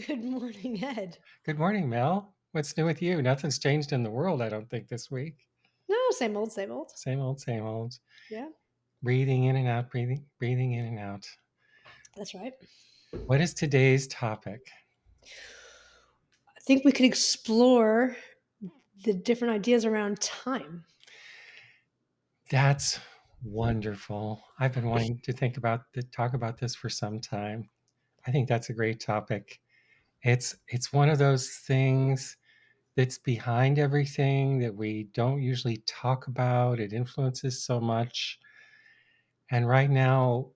Good morning, Ed. Good morning, Mel. What's new with you? Nothing's changed in the world, I don't think, this week. No, same old, same old. Same old, same old. Yeah, Breathing in and out, breathing in and out. that's right. What is today's topic? I think we could explore the different ideas around time. That's wonderful. I've been wanting to talk about this for some time. I think that's a great topic. It's one of those things that's behind everything that we don't usually talk about. It influences so much. And right now,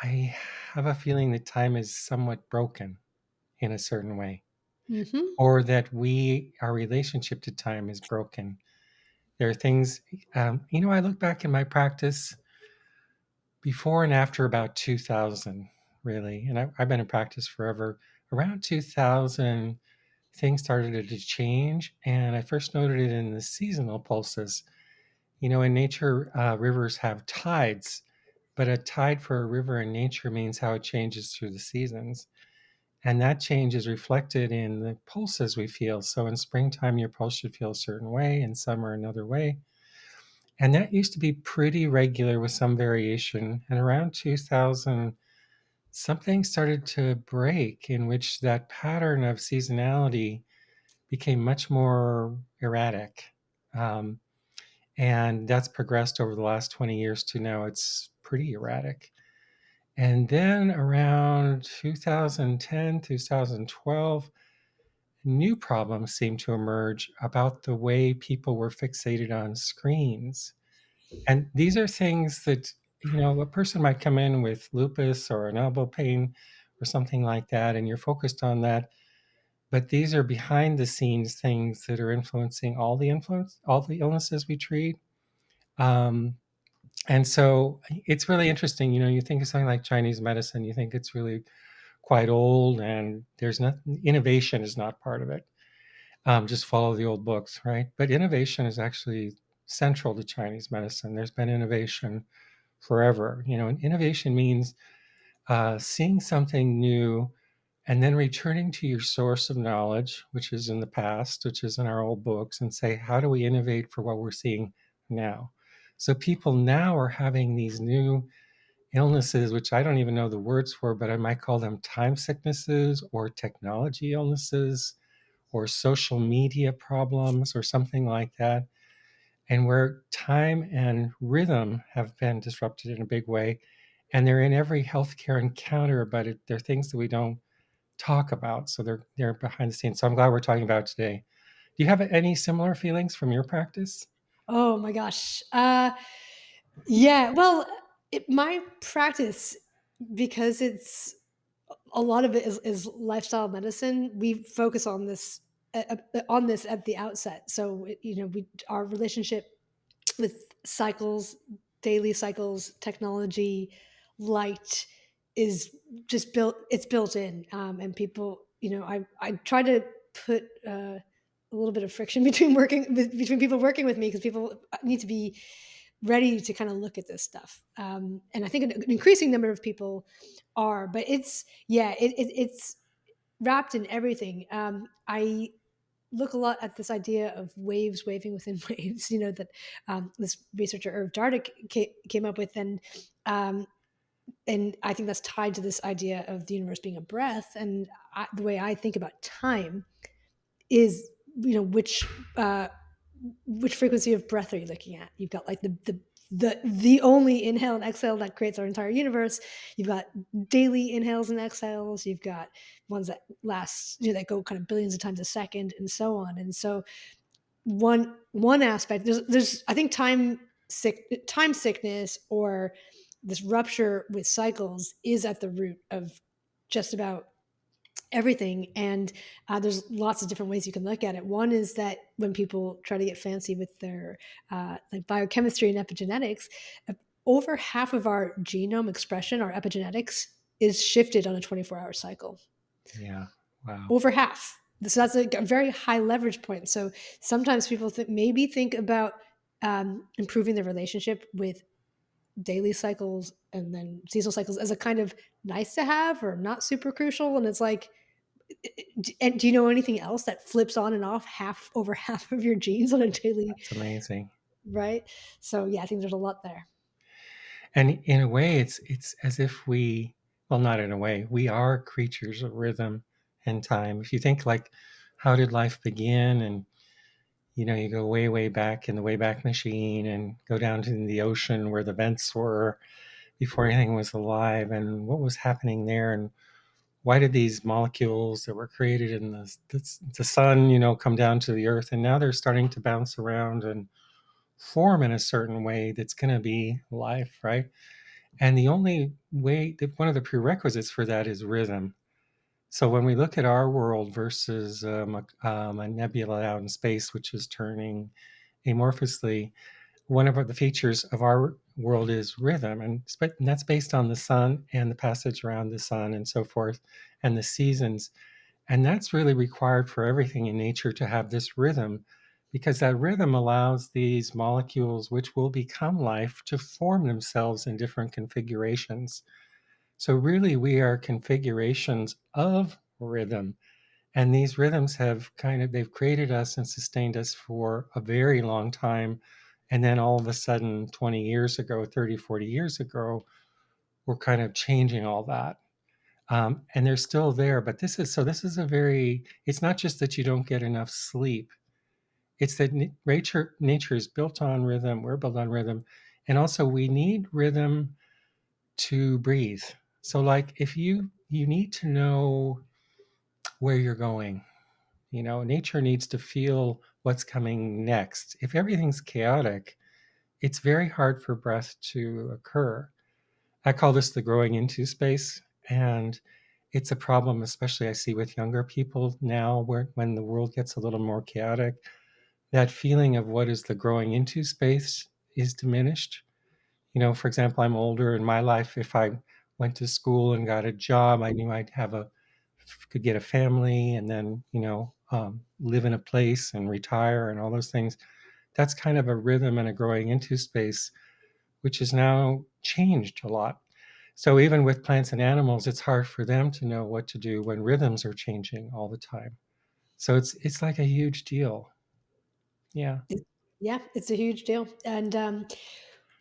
I have a feeling that time is somewhat broken in a certain way, Mm-hmm. or that our relationship to time is broken. There are things, I look back in my practice before and after about 2000, really, and I've been in practice forever. Around 2000, things started to change, and I first noted it in the seasonal pulses. In nature, rivers have tides, but a tide for a river in nature means how it changes through the seasons. And that change is reflected in the pulses we feel. So in springtime, your pulse should feel a certain way, in summer, another way. And that used to be pretty regular with some variation. And around 2000, something started to break in which that pattern of seasonality became much more erratic. Um, and that's progressed over the last 20 years to now it's pretty erratic. And then around 2010, 2012, new problems seem to emerge about the way people were fixated on screens. And these are things that, a person might come in with lupus or an elbow pain or something like that, and you're focused on that. But these are behind the scenes things that are influencing all the illnesses we treat. Um, and so it's really interesting. You think of something like Chinese medicine, you think it's really quite old and there's not innovation is not part of it. Just follow the old books, right? But innovation is actually central to Chinese medicine. There's been innovation forever. And innovation means seeing something new and then returning to your source of knowledge, which is in the past, which is in our old books, and say, how do we innovate for what we're seeing now? So people now are having these new illnesses, which I don't even know the words for, but I might call them time sicknesses or technology illnesses or social media problems or something like that, and where time and rhythm have been disrupted in a big way. And they're in every healthcare encounter, but they're things that we don't talk about. So they're behind the scenes. So I'm glad we're talking about it today. Do you have any similar feelings from your practice? Oh my gosh. Yeah. Well, my practice, because it's a lot of it is lifestyle medicine. We focus on this at the outset. So we our relationship with cycles, daily cycles, technology, light is just built. It's built in, and people. I try to put a little bit of friction between people working with me because people need to be ready to kind of look at this stuff. And I think an increasing number of people are, but it's wrapped in everything. I look a lot at this idea of waves waving within waves, that this researcher Irv Dardick came up with, um, and I think that's tied to this idea of the universe being a breath. And the way I think about time is, uh, which frequency of breath are you looking at? You've got like the only inhale and exhale that creates our entire universe. You've got daily inhales and exhales. You've got ones that last, that go kind of billions of times a second, and so on. And so one aspect there's I think time sickness, or this rupture with cycles, is at the root of just about everything. And there's lots of different ways you can look at it. One is that when people try to get fancy with their like biochemistry and epigenetics, uh, over half of our genome expression, our epigenetics, is shifted on a 24-hour cycle. Yeah. Wow. Over half. So that's a very high leverage point. So sometimes people think about improving their relationship with daily cycles and then seasonal cycles as a kind of nice to have or not super crucial. And it's like, And do you know anything else that flips on and off half over half of your genes on a daily, It's amazing. right? So, yeah, I think there's a lot there. And in a way, it's as if we, well, not in a way, we are creatures of rhythm and time. If you think like, how did life begin? And you go way, way back in the Wayback Machine and go down to the ocean where the vents were before anything was alive, and what was happening there, and why did these molecules that were created in the sun, come down to the earth, and now they're starting to bounce around and form in a certain way that's going to be life, right? And the only way that one of the prerequisites for that is rhythm. So when we look at our world versus a nebula out in space, which is turning amorphously, one of the features of our world is rhythm, and that's based on the sun and the passage around the sun and so forth, and the seasons. And that's really required for everything in nature to have this rhythm, because that rhythm allows these molecules, which will become life, to form themselves in different configurations. So, really, we are configurations of rhythm. And these rhythms they've created us and sustained us for a very long time. And then all of a sudden, 20 years ago, 30, 40 years ago, we're kind of changing all that. And they're still there. But it's not just that you don't get enough sleep, it's that nature is built on rhythm. We're built on rhythm. And also, we need rhythm to breathe. So, like, if you need to know where you're going, nature needs to feel what's coming next. If everything's chaotic, it's very hard for breath to occur. I call this the growing into space. And it's a problem, especially I see with younger people now, where when the world gets a little more chaotic, that feeling of what is the growing into space is diminished. For example, I'm older in my life. If I went to school and got a job, I knew could get a family, and then live in a place and retire and all those things. That's kind of a rhythm and a growing into space, which has now changed a lot. So even with plants and animals, it's hard for them to know what to do when rhythms are changing all the time. So it's like a huge deal. Yeah. It Yeah, it's a huge deal, and,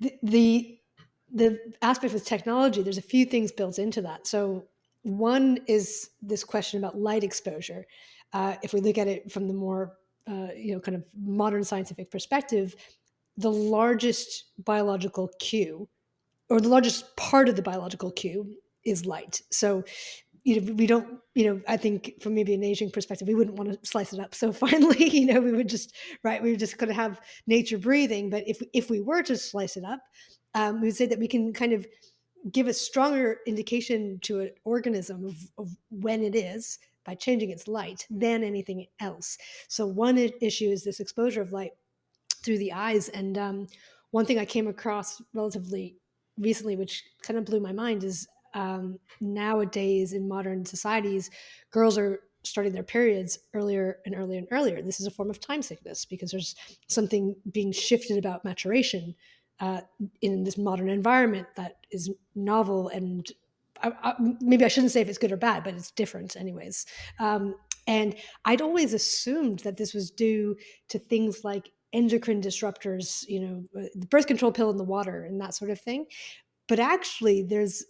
the the the aspect with technology, there's a few things built into that. So, one is this question about light exposure. If we look at it from the more, kind of modern scientific perspective, the largest biological cue, or the largest part of the biological cue, is light. So, we don't, I think from maybe an aging perspective, we wouldn't want to slice it up so finely. We would just, right, we would just kind of have nature breathing. But if we were to slice it up, we would say that we can kind of give a stronger indication to an organism of when it is by changing its light than anything else. So one issue is this exposure of light through the eyes. And one thing I came across relatively recently, which kind of blew my mind, is nowadays in modern societies, girls are starting their periods earlier and earlier and earlier. This is a form of time sickness because there's something being shifted about maturation uh, in this modern environment that is novel and maybe I shouldn't say if it's good or bad, but it's different anyways. And I'd always assumed that this was due to things like endocrine disruptors, the birth control pill in the water and that sort of thing. But actually, there's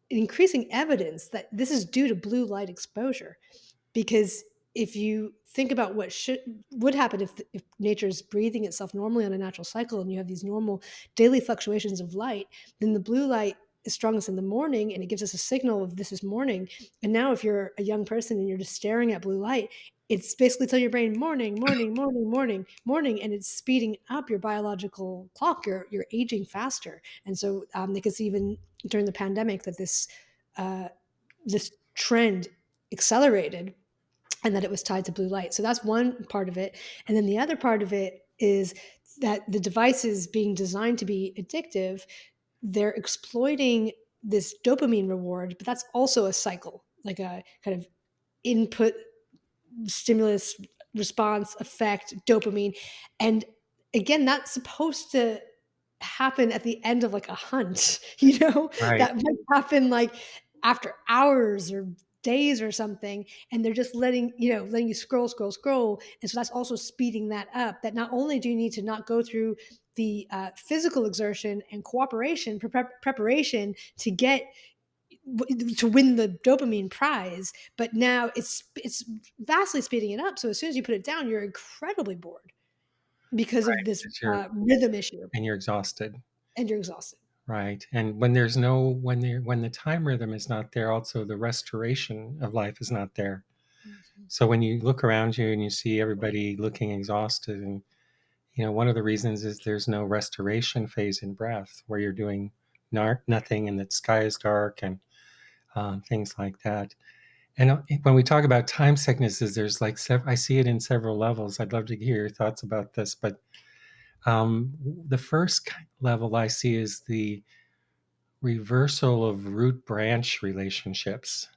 increasing evidence that this is due to blue light exposure. Because if you think about what would happen if nature is breathing itself normally on a natural cycle and you have these normal daily fluctuations of light, then the blue light is strongest in the morning and it gives us a signal of this is morning. And now if you're a young person and you're just staring at blue light, it's basically telling your brain morning, morning, morning, morning, morning, and it's speeding up your biological clock. You're aging faster, and so they could see even during the pandemic that uh, this trend accelerated and that it was tied to blue light. So that's one part of it. And then the other part of it is that the devices being designed to be addictive, they're exploiting this dopamine reward, but that's also a cycle, like a kind of input, stimulus, response, effect, dopamine. And again, that's supposed to happen at the end of like a hunt, Right. that might happen like after hours or days or something, and they're just letting you scroll, scroll, scroll, and so that's also speeding that up. That not only do you need to not go through the physical exertion and cooperation preparation to get to win the dopamine prize, but now it's vastly speeding it up. So as soon as you put it down, you're incredibly bored because of this It's your rhythm issue, and you're exhausted. and you're exhausted. Right. And when there's no when the time rhythm is not there, also the restoration of life is not there. Mhm. So when you look around you and you see everybody looking exhausted, and one of the reasons is there's no restoration phase in breath where you're doing nothing and the sky is dark, and things like that. And when we talk about time sicknesses, there's like I see it in several levels. I'd love to hear your thoughts about this, but the first level I see is the reversal of root branch relationships.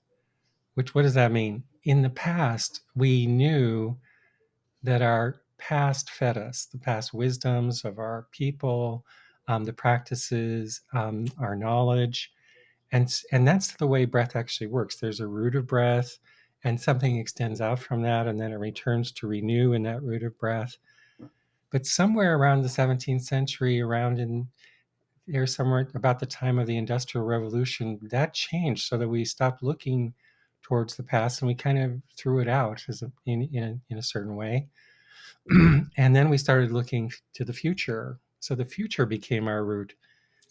Which, what does that mean? In the past, we knew that our past fed us, the past wisdoms of our people, the practices, our knowledge, and that's the way breath actually works. There's a root of breath, and something extends out from that, and then it returns to renew in that root of breath. But somewhere around the 17th century, around in there, somewhere about the time of the Industrial Revolution, that changed so that we stopped looking towards the past and we kind of threw it out in a certain way. And then we started looking to the future. So the future became our root.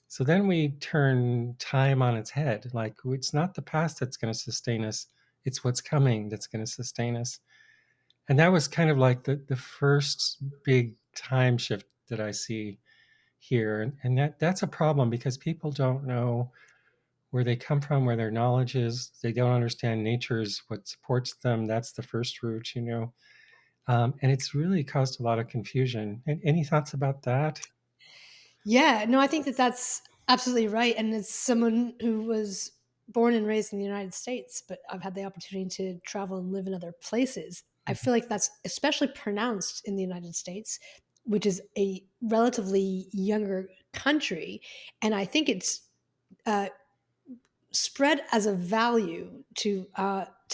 So then we turn time on its head. Like, it's not the past that's going to sustain us, it's what's coming that's going to sustain us. And that was kind of like the first big time shift that I see here. And that's a problem because people don't know where they come from, where their knowledge is. They don't understand nature is what supports them. That's the first root. And it's really caused a lot of confusion. And any thoughts about that? Yeah, no, I think that that's absolutely right. And as someone who was born and raised in the United States, but I've had the opportunity to travel and live in other places, I Mhm. feel like that's especially pronounced in the United States, which is a relatively younger country. And I think it's uh, spread as a value to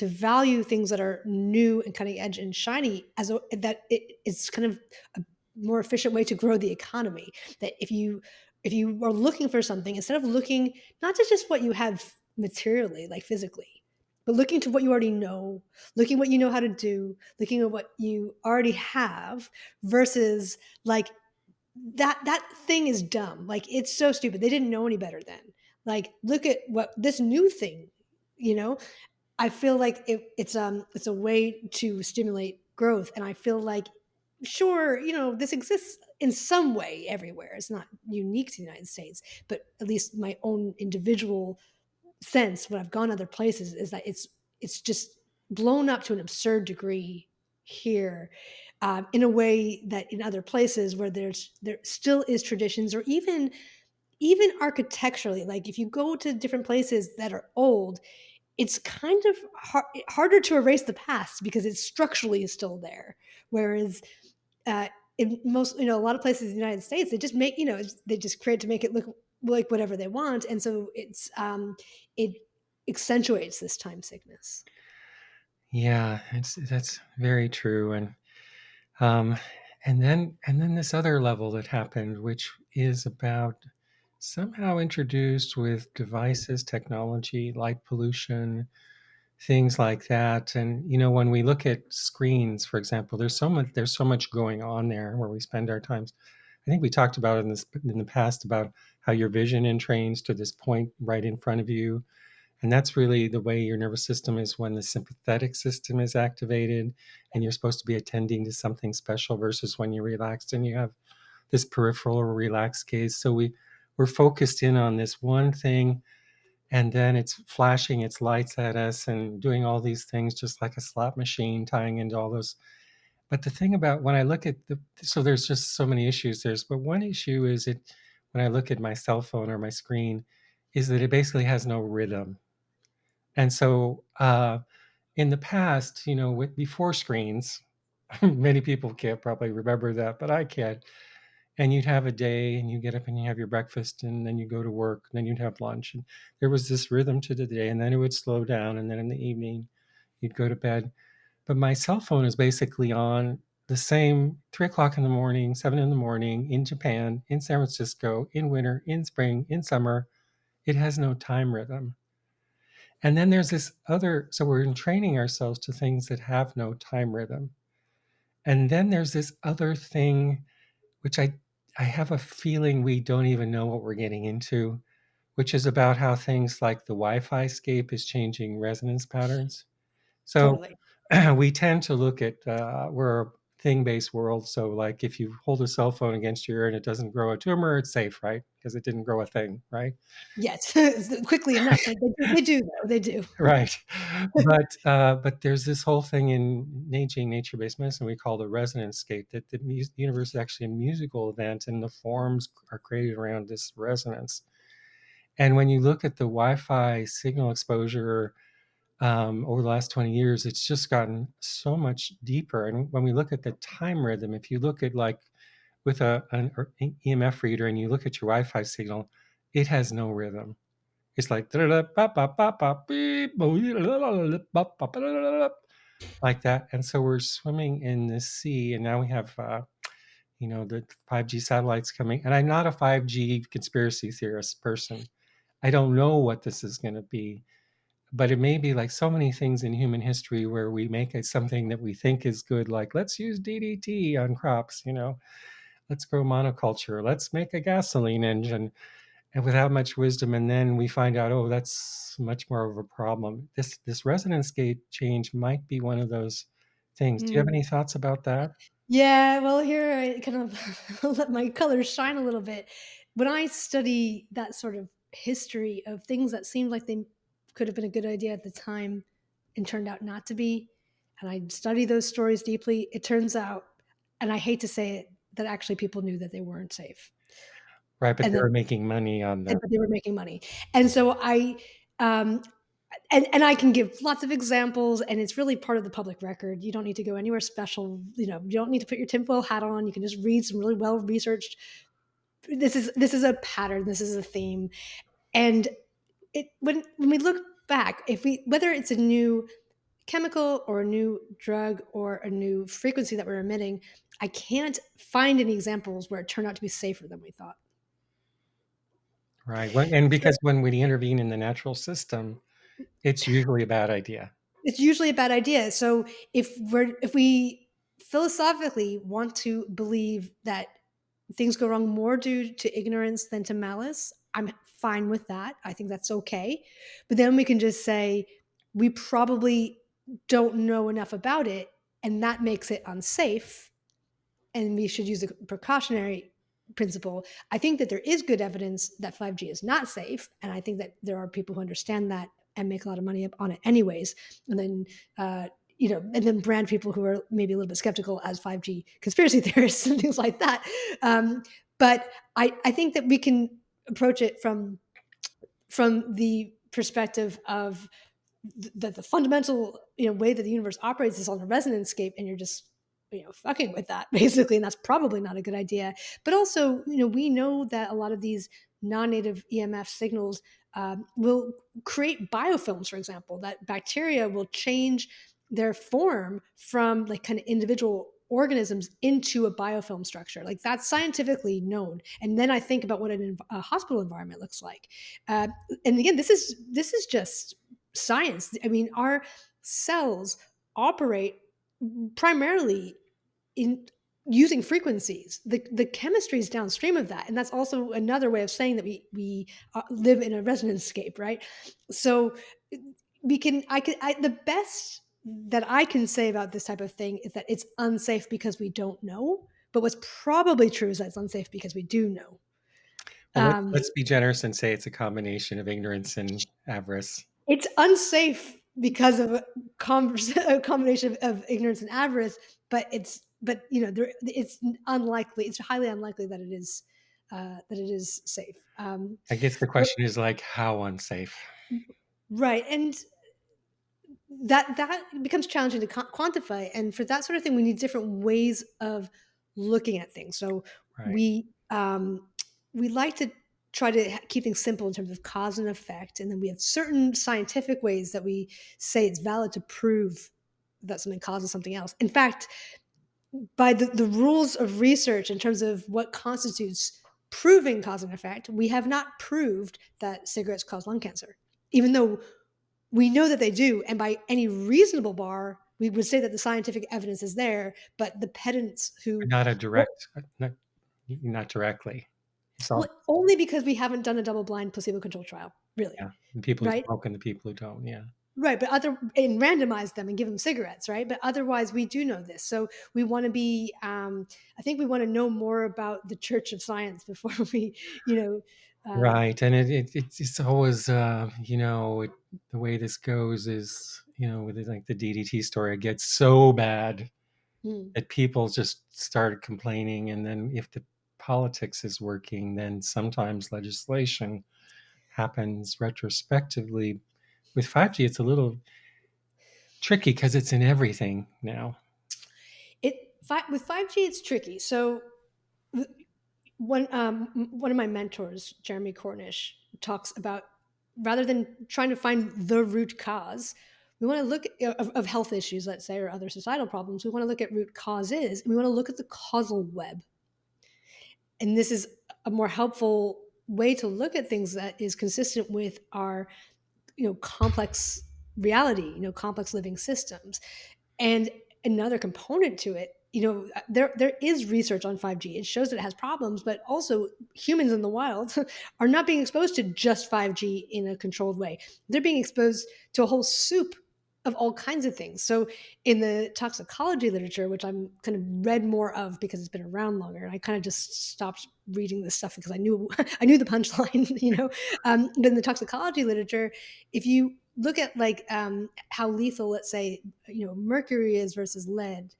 value things that are new and cutting edge and shiny as that it's kind of a more efficient way to grow the economy. That if you are looking for something, instead of looking not to just what you have materially, like physically, but looking to what you already know, looking what you know how to do, looking at what you already have, versus like that thing is dumb. Like, it's so stupid. They didn't know any better then. Like, look at what this new thing, you know? I feel like it's a way to stimulate growth, and I feel like sure, this exists in some way everywhere. It's not unique to the United States, but at least my own individual sense when I've gone other places is that it's just blown up to an absurd degree here, in a way that in other places where there still is traditions, or even architecturally. Like, if you go to different places that are old, it's kind of harder to erase the past because it's structurally still there. Whereas uh, in most, a lot of places in the United States, they just make, they just create to make it look like whatever they want, and so it accentuates this time sickness. Yeah, that's very true. Um, and then this other level that happened, which is about somehow introduced with devices, technology, light pollution, things like that. And when we look at screens, for example, there's so much going on there where we spend our times. I think we talked about in the past about how your vision entrains to this point right in front of you, and that's really the way your nervous system is when the sympathetic system is activated and you're supposed to be attending to something special versus when you're relaxed and you have this peripheral or relaxed gaze. So we're focused in on this one thing, and then it's flashing its lights at us and doing all these things just like a slot machine, tying into all those. But the thing about when I look at so there's just so many issues but one issue is when I look at my cell phone or my screen, is that it basically has no rhythm. And so in the past, before screens, many people can't probably remember that, but I can. and you'd have a day and you get up and you have your breakfast and then you go to work and then you'd have lunch, and there was this rhythm to the day, and then it would slow down, and then in the evening you'd go to bed. But my cell phone is basically on the same 3 o'clock in the morning, 7 in the morning, in Japan, in San Francisco, in winter, in spring, in summer. It has no time rhythm. And then there's this other, so we're training ourselves to things that have no time rhythm. And then there's this other thing, which I have a feeling we don't even know what we're getting into, which is about how things like the Wi-Fi scape is changing resonance patterns. So Totally. we tend to look at we're a thing-based world. So like if you hold a cell phone against your ear and it doesn't grow a tumor, it's safe, right? Because it didn't grow a thing, right? Yes, quickly enough. They do though. They do. Right. But there's this whole thing in nature-based medicine we call the resonance scape, that the universe is actually a musical event, and the forms are created around this resonance. And when you look at the Wi-Fi signal exposure over the last 20 years, it's just gotten so much deeper. And when we look at the time rhythm, if you look at like with an EMF reader and you look at your Wi-Fi signal, it has no rhythm. It's like like that. And so we're swimming in this sea, and now we have the 5G satellites coming. And I'm not a 5G conspiracy theorist person. I don't know what this is going to be, but it may be like so many things in human history where we make it something that we think is good, like let's use DDT on crops, let's grow monoculture, let's make a gasoline engine, and without much wisdom, and then we find out, oh, that's much more of a problem. This resonance gate change might be one of those things. Do you have Mm. any thoughts about that? Yeah, well, here I kind of let my colors shine a little bit. When I study that sort of history of things that seemed like they could have been a good idea at the time and turned out not to be, and I study those stories deeply, it turns out, and I hate to say it, that actually people knew that they weren't safe Right, but and they that were making money on them. but they were making money. And so um, and I can give lots of examples, and it's really part of the public record. You don't need to go anywhere special. You don't need to put your tinfoil hat on. You can just read some really well researched. This is a pattern. This is a theme, and when we look back, if we whether it's a new chemical or a new drug or a new frequency that we're emitting, I can't find any examples where it turned out to be safer than we thought. Right. And because when we intervene in the natural system, it's usually a bad idea. It's usually a bad idea. So if we philosophically want to believe that things go wrong more due to ignorance than to malice, I'm fine with that. I think that's okay. But then we can just say we probably don't know enough about it, and that makes it unsafe, and we should use a precautionary principle. I think that there is good evidence that 5G is not safe, and I think that there are people who understand that and make a lot of money on it anyways. And then and then brand people who are maybe a little bit skeptical as 5G conspiracy theorists and things like that. But I think that we can approach it from the perspective of the fundamental way that the universe operates is on a resonance scape, and you're just fucking with that basically, and that's probably not a good idea. But also, we know that a lot of these non-native EMF signals will create biofilms, for example, that bacteria will change their form from like kind of individual organisms into a biofilm structure. Like that's scientifically known. And then I think about what a hospital environment looks like. uh, and again, this is just science. I mean, our cells operate primarily in using frequencies. The chemistry is downstream of that, and that's also another way of saying that we live in a resonance scape, right? So we can. The best that I can say about this type of thing is that it's unsafe because we don't know. But what's probably true is that it's unsafe because we do know. Well, Um, let's be generous and say it's a combination of ignorance and avarice. It's unsafe because of a combination of ignorance and avarice, it's unlikely. It's highly unlikely that it is safe. I guess the But question is like, how unsafe? right, and that becomes challenging to quantify. And for that sort of thing, we need different ways of looking at things. So right. We like to try to keep things simple in terms of cause and effect, and then we have certain scientific ways that we say it's valid to prove that something causes something else. In fact, by the rules of research in terms of what constitutes proving cause and effect, we have not proved that cigarettes cause lung cancer, even though we know that they do. And by any reasonable bar, we would say that the scientific evidence is there. But the pedants But who, not a well, direct, not directly. It's all, well, only because we haven't done a double blind placebo controlled trial, really, yeah, the people who right? smoke and the people who don't, yeah. Right, but other and randomize them and give them cigarettes, right? But otherwise, we do know this. So we want to be. I think we want to know more about the Church of Science before we, you know. Right, and it's always, the way this goes is, with like the DDT story, it gets so bad Mm. that people just started complaining, and then if the politics is working, then sometimes legislation happens retrospectively. With 5G, it's a little tricky because it's in everything now. With 5G, it's tricky. So one of my mentors, Jeremy Cornish, talks about rather than trying to find the root cause, we want to look of health issues, let's say, or other societal problems. We want to look at root causes, and we want to look at the causal web. And this is a more helpful way to look at things that is consistent with our complex reality, complex living systems. And another component to it, there is research on 5G. It shows that it has problems, but also humans in the wild are not being exposed to just 5G in a controlled way. They're being exposed to a whole soup of all kinds of things. So in the toxicology literature, which I'm kind of read more of because it's been around longer, and I kind of just stopped reading this stuff because I knew I knew the punchline, but in the toxicology literature, if you look at like how lethal, let's say, mercury is versus lead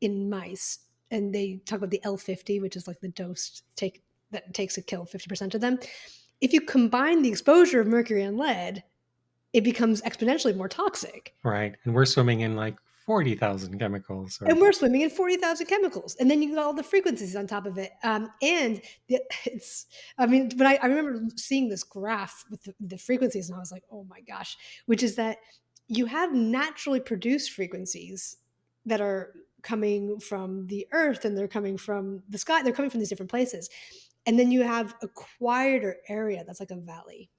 in mice, and they talk about the L50, which is like the dose take that it takes to kill 50% of them. If you combine the exposure of mercury and lead, it becomes exponentially more toxic. Right. And we're swimming in like 40,000 chemicals or And we're swimming in 40,000 chemicals. And then you got all the frequencies on top of it. And it's, I mean, but I remember seeing this graph with the frequencies, and I was like, oh my gosh, which is that you have naturally produced frequencies that are coming from the earth and they're coming from the sky. They're coming from these different places. And then you have a quieter area that's like a valley.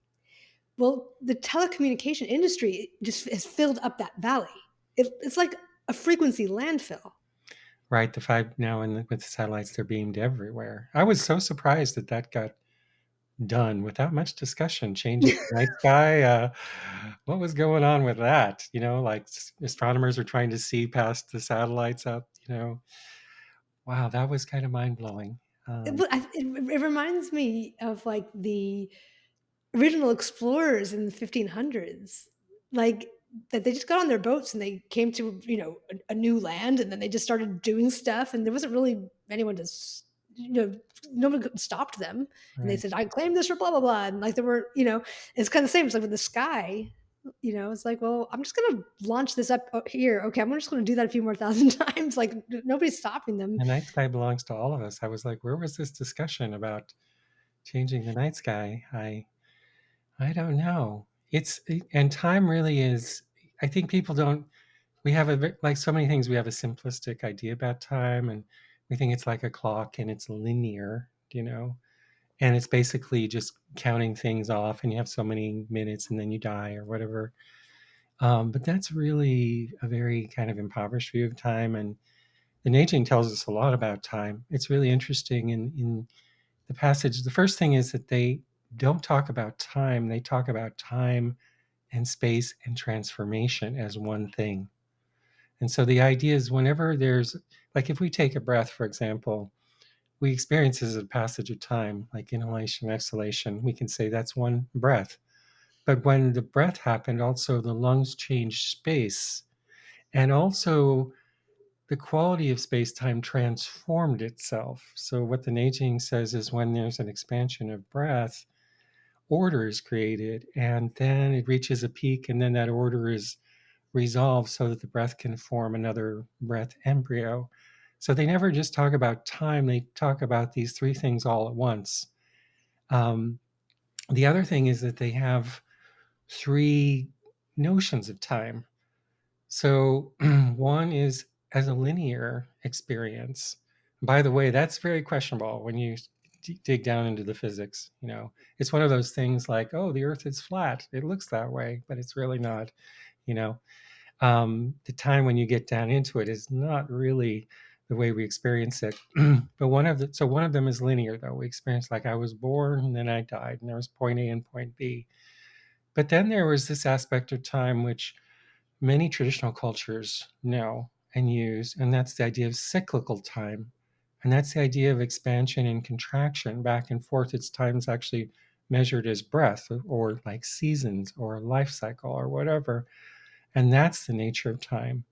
Well, the telecommunication industry just has filled up that valley. It's like a frequency landfill. right. The five now and with the satellites, they're beamed everywhere. I was so surprised that that got done without much discussion, changing the night sky. What was going on with that? Like astronomers are trying to see past the satellites up. Wow, that was kind of mind blowing. It, Um, but it reminds me of like the original explorers in the 1500s, like that they just got on their boats and they came to a new land, and then they just started doing stuff, and there wasn't really anyone to no one stopped them, and they right. said, I claim this for blah blah blah, and like there were it's kind of the same. It's like with the sky. It's like, well, I'm just gonna launch this up here. Okay, I'm just gonna do that a few more thousand times. Like nobody's stopping them. The night sky belongs to all of us. I was like, where was this discussion about changing the night sky? I don't know. And time really is. I think people don't. We have like so many things. We have a simplistic idea about time, and we think it's like a clock and it's linear, and it's basically just counting things off, and you have so many minutes, and then you die or whatever. But that's really a very kind of impoverished view of time, and the Neijing tells us a lot about time. It's really interesting in the passage. The first thing is that they don't talk about time; they talk about time and space and transformation as one thing. And so the idea is whenever there's, like, if we take a breath, for example, we experience as a passage of time, like inhalation, exhalation. We can say that's one breath. But when the breath happened, also the lungs changed space. And also the quality of space time transformed itself. So, what the Neijing says is when there's an expansion of breath, order is created, and then it reaches a peak, and then that order is resolved so that the breath can form another breath embryo. So they never just talk about time, they talk about these three things all at once. Um, the other thing is that they have three notions of time. So one is as a linear experience. By the way, that's very questionable when you dig down into the physics. It's one of those things like, oh, the Earth is flat. It looks that way, but it's really not. You know, the time when you get down into it is not really the way we experience it. But one of them is linear, though. We experience like I was born and then I died, and there was point A and point B. But then there was this aspect of time which many traditional cultures know and use, and that's the idea of cyclical time. And that's the idea of expansion and contraction back and forth. It's times actually measured as breath or like seasons or life cycle or whatever. And that's the nature of time.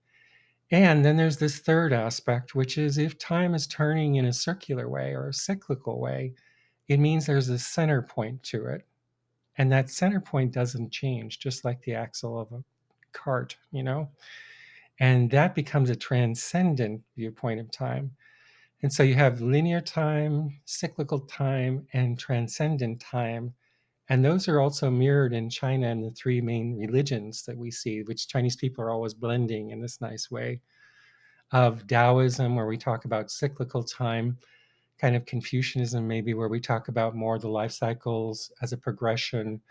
And then there's this third aspect, which is if time is turning in a circular way or a cyclical way, it means there's a center point to it. And that center point doesn't change, just like the axle of a cart. And that becomes a transcendent viewpoint of time. And so you have linear time, cyclical time, and transcendent time. And those are also mirrored in China and the three main religions that we see, which Chinese people are always blending in this nice way of Taoism, where we talk about cyclical time, kind of Confucianism, maybe, where we talk about more the life cycles as a progression,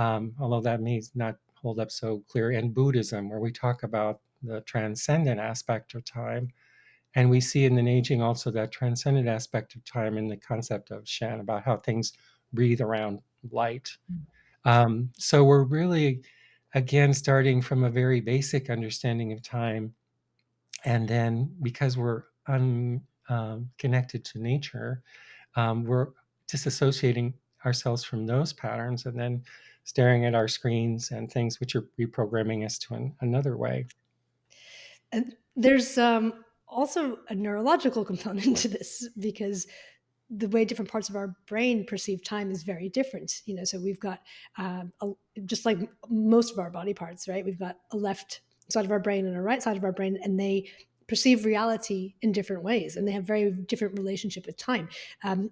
although that may not hold up so clear, and Buddhism, where we talk about the transcendent aspect of time. And we see in the Neijing also that transcendent aspect of time in the concept of Shen, about how things breathe around light. So we're really, again, starting from a very basic understanding of time. And then because we're connected to nature, we're disassociating ourselves from those patterns and then staring at our screens and things which are reprogramming us to another way. And there's also a neurological component to this because the way different parts of our brain perceive time is very different. So we've got a, just like most of our body parts, right? We've got a left side of our brain and a right side of our brain, and they perceive reality in different ways, and they have very different relationship with time.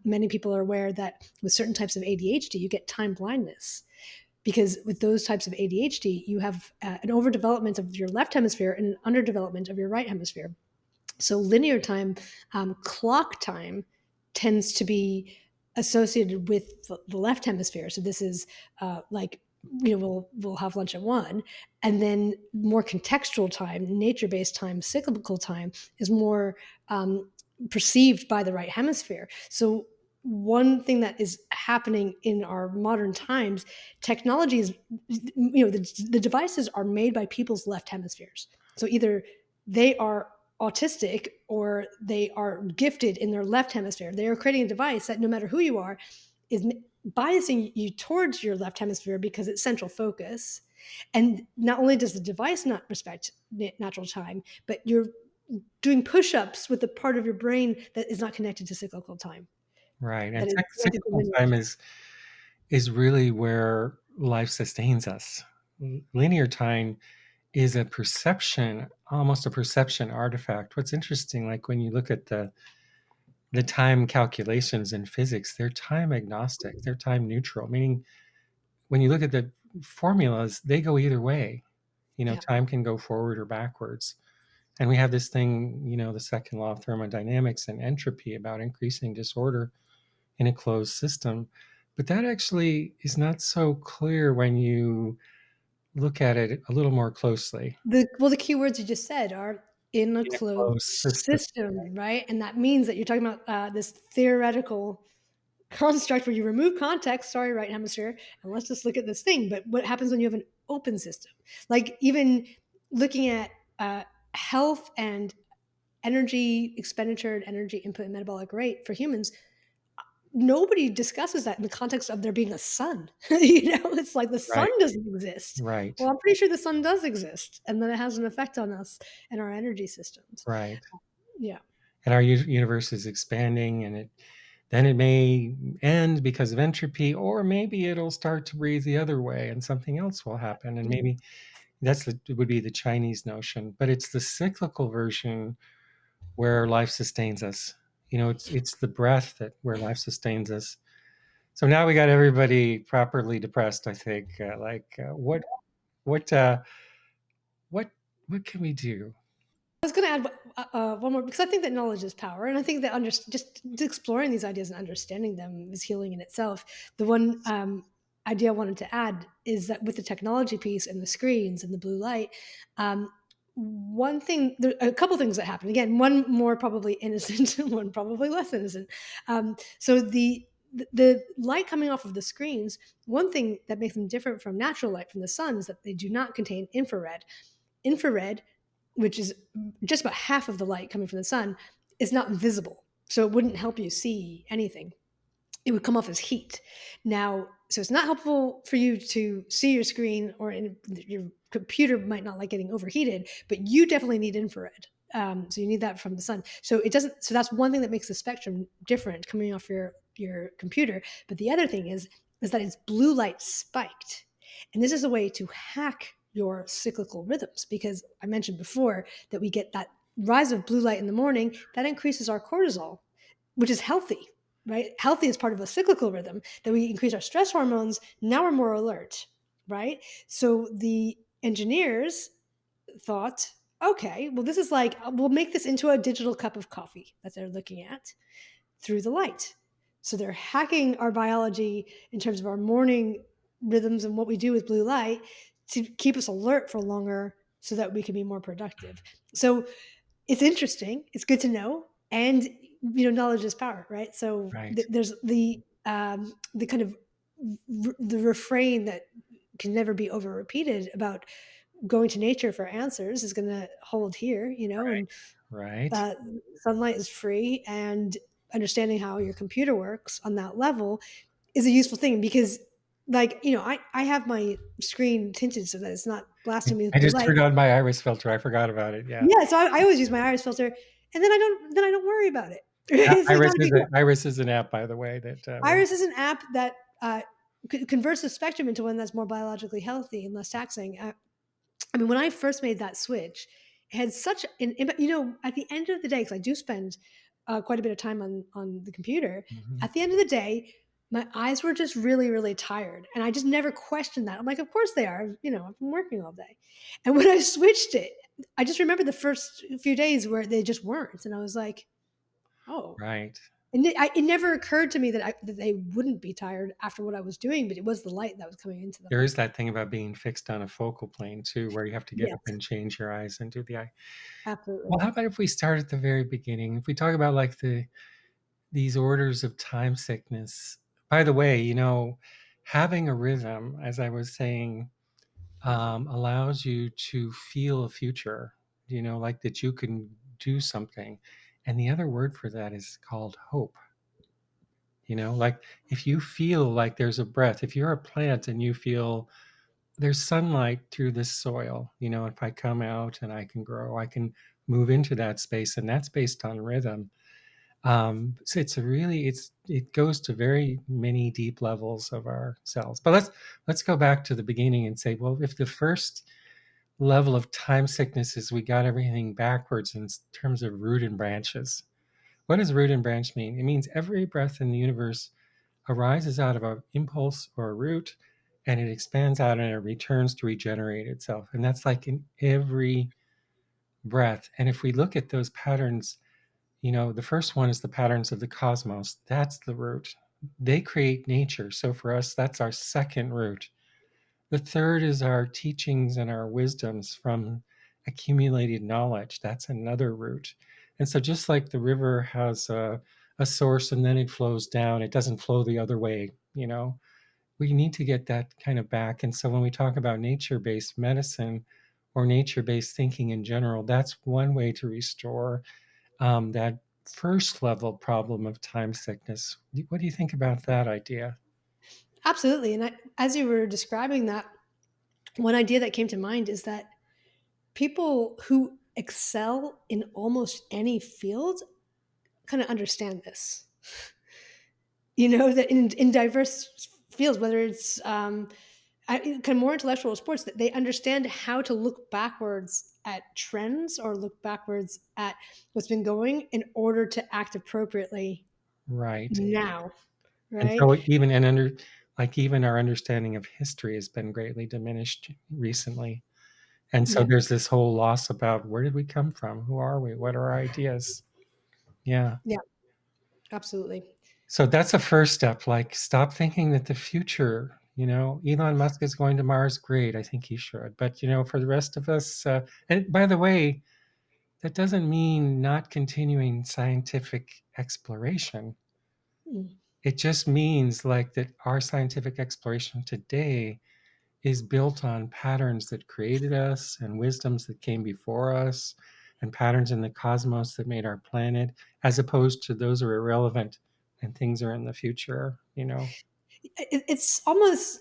Many people are aware that with certain types of ADHD, you get time blindness because with those types of ADHD, you have an overdevelopment of your left hemisphere and an underdevelopment of your right hemisphere. So linear time, clock time, tends to be associated with the left hemisphere. So this is like we'll have lunch at 1, and then more contextual time, nature based time, cyclical time is more perceived by the right hemisphere. So one thing that is happening in our modern times, technology is, the devices are made by people's left hemispheres. So either they are autistic or they are gifted in their left hemisphere. They are creating a device that no matter who you are is biasing you towards your left hemisphere because it's central focus. And not only does the device not respect natural time, but you're doing push-ups with the part of your brain that is not connected to cyclical time, Right. And that is connected to cyclical linear time time. is really where life sustains us. Linear time is a perception, almost a perception artifact. What's interesting, like when you look at the time calculations in physics, they're time agnostic, they're time neutral, meaning when you look at the formulas, they go either way. Yeah. Time can go forward or backwards. And we have this thing, the second law of thermodynamics and entropy about increasing disorder in a closed system. But that actually is not so clear when you look at it a little more closely The key words you just said are in a in a closed closed system. system, right? And that means that you're talking about this theoretical construct where you remove context, sorry, right hemisphere, and let's just look at this thing. But what happens when you have an open system? Like even looking at health and energy expenditure and energy input and metabolic rate for humans, nobody discusses that in the context of there being a sun. It's like the sun Right, doesn't exist. right, Well, I'm pretty sure the sun does exist, and then it has an effect on us and our energy systems. right. Yeah. And our universe is expanding, and then it may end because of entropy, or maybe it'll start to breathe the other way, and something else will happen. And Mhm. maybe it would be the Chinese notion, but it's the cyclical version where life sustains us. It's the breath that where life sustains us. So now we got everybody properly depressed. I think. What what what can we do? I was going to add one more because I think that knowledge is power, and I think that just exploring these ideas and understanding them is healing in itself. The one idea I wanted to add is that with the technology piece and the screens and the blue light, one thing, there are a couple things that happen. Again, one more probably innocent, and one probably less innocent. So the light coming off of the screens, one thing that makes them different from natural light from the sun is that they do not contain infrared. Infrared, which is just about half of the light coming from the sun, is not visible. So it wouldn't help you see anything. It would come off as heat. Now, so it's not helpful for you to see your screen, or your computer might not like getting overheated, but you definitely need infrared. So you need that from the sun. So it doesn't. So that's one thing that makes the spectrum different coming off your computer. But the other thing is that it's blue light spiked, and this is a way to hack your cyclical rhythms, because I mentioned before that we get that rise of blue light in the morning that increases our cortisol, which is healthy, right? Healthy is part of a cyclical rhythm that we increase our stress hormones. Now we're more alert, right? So the engineers thought, okay, well, this is like, we'll make this into a digital cup of coffee that they're looking at through the light. So they're hacking our biology in terms of our morning rhythms and what we do with blue light to keep us alert for longer so that we can be more productive. So it's interesting. It's good to know, and knowledge is power, right? So Right. there's the kind of the refrain that can never be over repeated about going to nature for answers is going to hold here, and Right. uh, sunlight is free, and understanding how your computer works on that level is a useful thing because, like, I have my screen tinted so that it's not blasting me with I blue just light. turned on my iris filter. I forgot about it. Yeah. Yeah, so I always use my iris filter, and then I don't worry about it. It's like not a big deal. Iris is an app, by the way, that Iris is an app that converts the spectrum into one that's more biologically healthy and less taxing. I mean, when I first made that switch, it had such an impact. At the end of the day, because I do spend quite a bit of time on the computer. Mhm. At the end of the day, my eyes were just really, really tired, and I just never questioned that. I'm like, of course they are. I've been working all day, and when I switched it, I just remember the first few days where they just weren't, and I was like, oh. Right. And it never occurred to me that they wouldn't be tired after what I was doing, but it was the light that was coming into them. There is that thing about being fixed on a focal plane too, where you have to get up Yes, and change your eyes and do the eye. absolutely. Well, how about if we start at the very beginning? If we talk about like these orders of time sickness. By the way, having a rhythm, as I was saying, allows you to feel a future. Like that you can do something, and the other word for that is called hope. Like if you feel like there's a breath, if you're a plant and you feel there's sunlight through this soil, if I come out and I can grow, I can move into that space, and that's based on rhythm. So it goes to very many deep levels of our cells. But let's go back to the beginning and say, well, if the first level of time sickness is we got everything backwards in terms of root and branches. What does root and branch mean? It means every breath in the universe arises out of an impulse or a root, and it expands out and it returns to regenerate itself. And that's like in every breath. And if we look at those patterns, the first one is the patterns of the cosmos. That's the root. They create nature. So for us, that's our second root. The third is our teachings and our wisdoms from accumulated knowledge. That's another root. And so, just like the river has a source and then it flows down, it doesn't flow the other way. We need to get that kind of back. And so, when we talk about nature based medicine or nature based thinking in general, that's one way to restore that first level problem of time sickness. What do you think about that idea? Absolutely. And as you were describing that, one idea that came to mind is that people who excel in almost any field kind of understand this. That in diverse fields, whether it's kind of more intellectual sports, that they understand how to look backwards at trends or look backwards at what's been going in order to act appropriately Right. now, And right? so even and under like, even our understanding of history has been greatly diminished recently. And so Yeah, there's this whole loss about where did we come from? Who are we? What are our ideas? Yeah. yeah, absolutely. So that's a first step, like, stop thinking that the future, Elon Musk is going to Mars, great, I think he should. But, for the rest of us, and by the way, that doesn't mean not continuing scientific exploration. Mm. It just means, like, that our scientific exploration today is built on patterns that created us and wisdoms that came before us and patterns in the cosmos that made our planet, as opposed to those are irrelevant and things are in the future. It's almost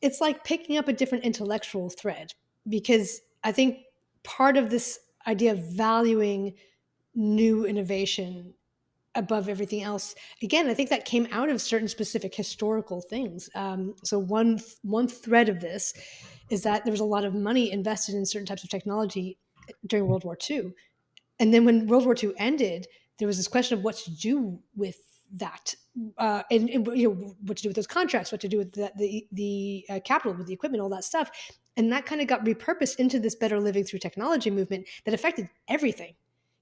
it's like picking up a different intellectual thread because I think part of this idea of valuing new innovation above everything else. Again, I think that came out of certain specific historical things. So one thread of this is that there was a lot of money invested in certain types of technology during World War II, and then when World War II ended, there was this question of what to do with that, and what to do with those contracts, what to do with the capital, with the equipment, all that stuff, and that kind of got repurposed into this better living through technology movement that affected everything.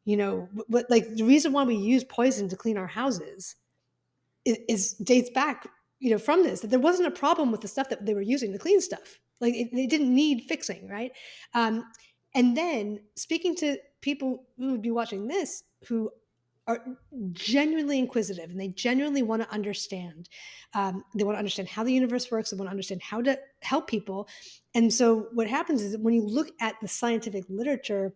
But like the reason why we use poison to clean our houses is dates back, from this, that there wasn't a problem with the stuff that they were using to clean stuff. Like they didn't need fixing, right? Um, and then speaking to people who would be watching this who are genuinely inquisitive and they genuinely want to understand. They want to understand how the universe works. They want to understand how to help people. And so what happens is that when you look at the scientific literature,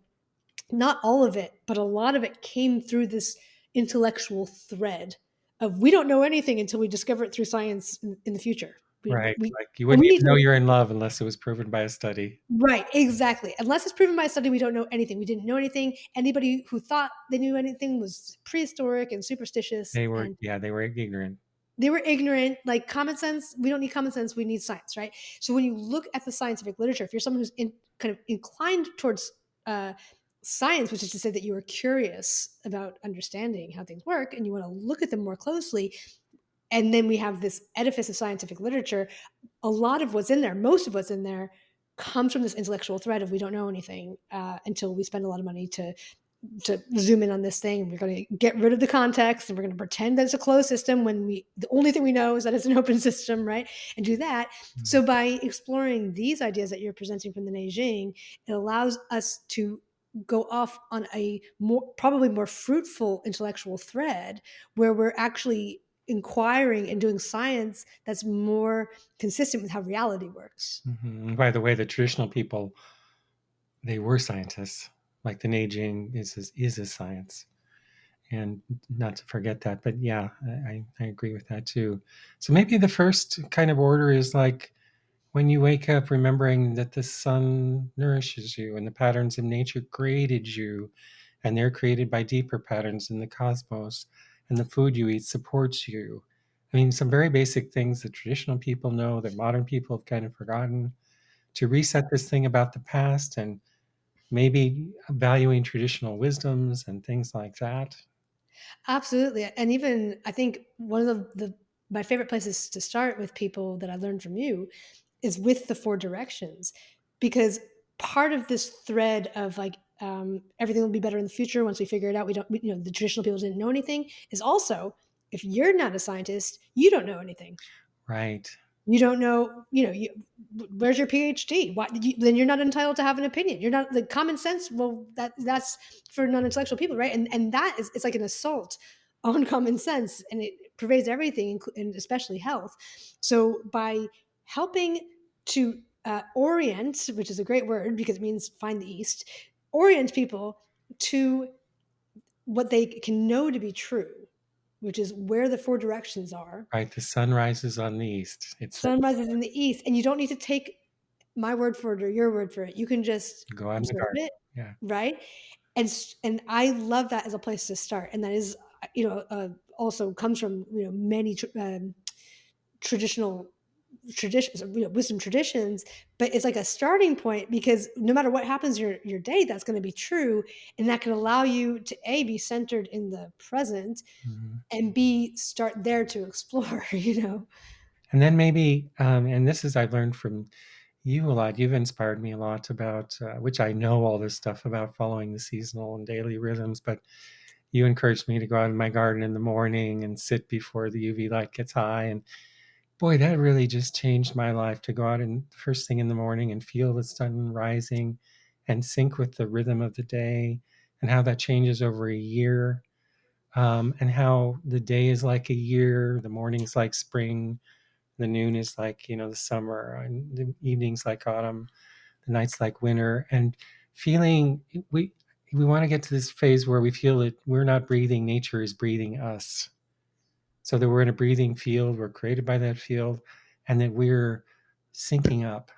not all of it, but a lot of it came through this intellectual thread of we don't know anything until we discover it through science in the future. Right, like, you And wouldn't we need even know to you're in love unless it was proven by a study. right, exactly. Unless it's proven by a study, we don't know anything. We didn't know anything. Anybody who thought they knew anything was prehistoric and superstitious, and They were ignorant. they were ignorant. Like common sense, we don't need common sense. We need science, right? So when you look at the scientific literature, if you're someone who's kind of inclined towards uh, science, which is to say that you are curious about understanding how things work and you want to look at them more closely, and then we have this edifice of scientific literature. A lot of what's in there, most of what's in there, comes from this intellectual thread of we don't know anything until we spend a lot of money to zoom in on this thing, and we're going to get rid of the context and we're going to pretend that it's a closed system when the only thing we know is that it's an open system, right? And do that. Mm, So by exploring these ideas that you're presenting from the Neijing, it allows us to go off on a probably more fruitful intellectual thread where we're actually inquiring and doing science that's more consistent with how reality works. mhm. By the way, the traditional people, they were scientists. Like, the Neijing is a science, and not to forget that. But yeah, I agree with that too. So maybe the first kind of order is like, when you wake up, remembering that the sun nourishes you and the patterns in nature created you, and they're created by deeper patterns in the cosmos, and the food you eat supports you. I mean, some very basic things that traditional people know that modern people have kind of forgotten. To reset this thing about the past and maybe valuing traditional wisdoms and things like that. Absolutely. And even I think one of the my favorite places to start with people that I learned from you is with the four directions, because part of this thread of like everything will be better in the future once we figure it out. The traditional people didn't know anything is also if you're not a scientist, you don't know anything. Right. You don't know, where's your PhD? Why then you're not entitled to have an opinion. You're not the common sense. Well, that's for non-intellectual people, right? And that is it's like an assault on common sense, and it pervades everything, and especially health. So by helping to orient, which is a great word because it means find the east, orient people to what they can know to be true, which is where the four directions are. Right. The sun rises on the east. It says, Sunrise is in the east, and you don't need to take my word for it or your word for it. You can just go out in the observe garden. it, Yeah. right? And I love that as a place to start, and that is also comes from many traditional traditions, wisdom traditions, but it's like a starting point because no matter what happens your day, that's going to be true, and that can allow you to a be centered in the present, Mhm. and b start there to explore. You know. And then maybe, and this is I've learned from you a lot. You've inspired me a lot about, which I know all this stuff about following the seasonal and daily rhythms, but you encouraged me to go out in my garden in the morning and sit before the UV light gets high. And boy, that really just changed my life to go out and first thing in the morning and feel the sun rising and sync with the rhythm of the day and how that changes over a year. And how the day is like a year, the morning's like spring, the noon is like, the summer, and the evenings like autumn, the nights like winter, and feeling we want to get to this phase where we feel that we're not breathing, nature is breathing us. So that we're in a breathing field, we're created by that field, and that we're syncing up.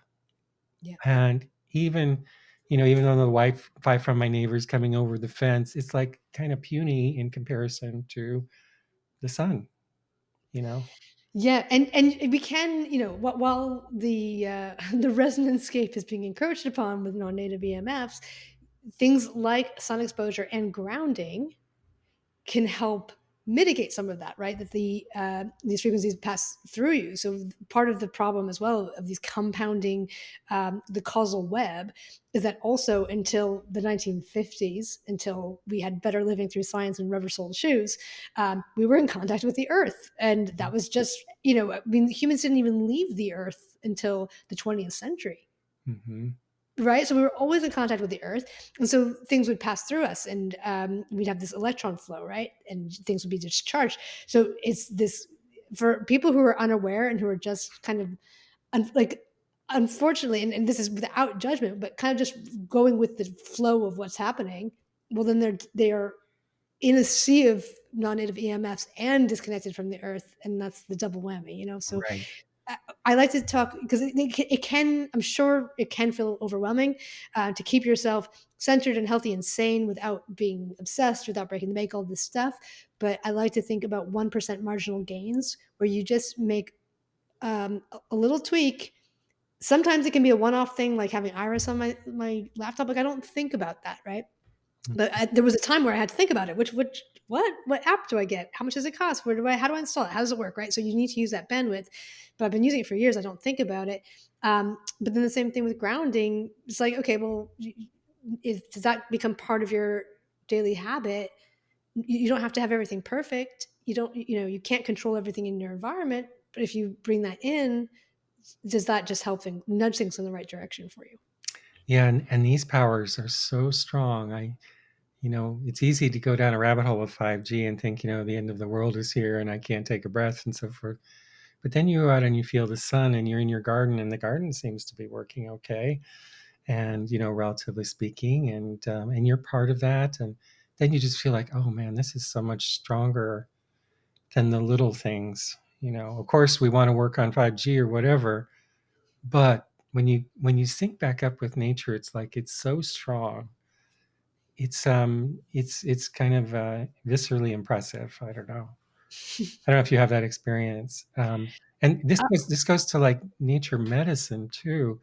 Yeah. And even though the Wi-Fi from my neighbors coming over the fence, it's like kind of puny in comparison to the sun, you know? Yeah, and we can, while the the resonance scape is being encroached upon with non-native EMFs, things like sun exposure and grounding can help mitigate some of that, right? That these frequencies pass through you. So part of the problem as well of these compounding, the causal web, is that also until the 1950s, until we had better living through science and rubber-soled shoes, we were in contact with the Earth, and that was just, I mean, humans didn't even leave the Earth until the 20th century. Mm-hmm. Right? So we were always in contact with the earth. And so things would pass through us and we'd have this electron flow, right? And things would be discharged. So it's this for people who are unaware and who are just kind of like, unfortunately, and this is without judgment, but kind of just going with the flow of what's happening. Well, then they are in a sea of non-native EMFs and disconnected from the earth. And that's the double whammy, So Right. I like to talk because it can, I'm sure it can feel overwhelming to keep yourself centered and healthy and sane without being obsessed, without breaking the bank, all this stuff. But I like to think about 1% marginal gains where you just make a little tweak. Sometimes it can be a one-off thing, like having Iris on my laptop. Like I don't think about that, right? But there was a time where I had to think about it. Which what app do I get? How much does it cost? How do I install it? How does it work? Right. So you need to use that bandwidth. But I've been using it for years. I don't think about it. But then the same thing with grounding. It's like, okay, well, does that become part of your daily habit? You don't have to have everything perfect. You don't, you can't control everything in your environment. But if you bring that in, does that just help nudge things in the right direction for you? Yeah, and these powers are so strong. It's easy to go down a rabbit hole with 5G and think, the end of the world is here and I can't take a breath and so forth. But then you go out and you feel the sun and you're in your garden and the garden seems to be working okay. And, relatively speaking, and you're part of that. And then you just feel like, oh man, this is so much stronger than the little things. Of course we want to work on 5G or whatever, but when you sync back up with nature, it's like it's so strong. It's kind of viscerally impressive. I don't know if you have that experience. And this goes to like nature medicine too.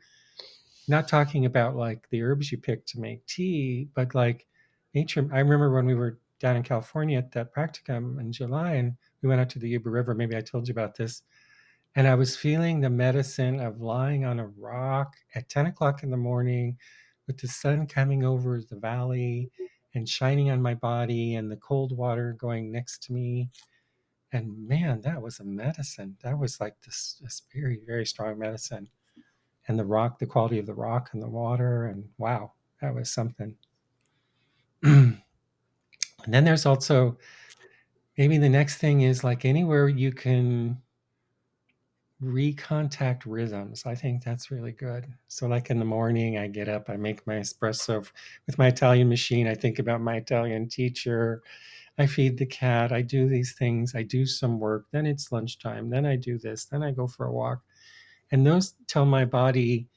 Not talking about like the herbs you pick to make tea, but like nature. I remember when we were down in California at that practicum in July, and we went out to the Yuba River. Maybe I told you about this. And I was feeling the medicine of lying on a rock at 10 o'clock in the morning with the sun coming over the valley and shining on my body and the cold water going next to me. And man, that was a medicine. That was like this very, very strong medicine. And the rock, the quality of the rock and the water. And wow, that was something. And then there's also maybe the next thing is like anywhere you can recontact rhythms. I think that's really good. So, like in the morning, I get up, I make my espresso with my Italian machine. I think about my Italian teacher. I feed the cat. I do these things. I do some work. Then it's lunchtime. Then I do this. Then I go for a walk. And those tell my body,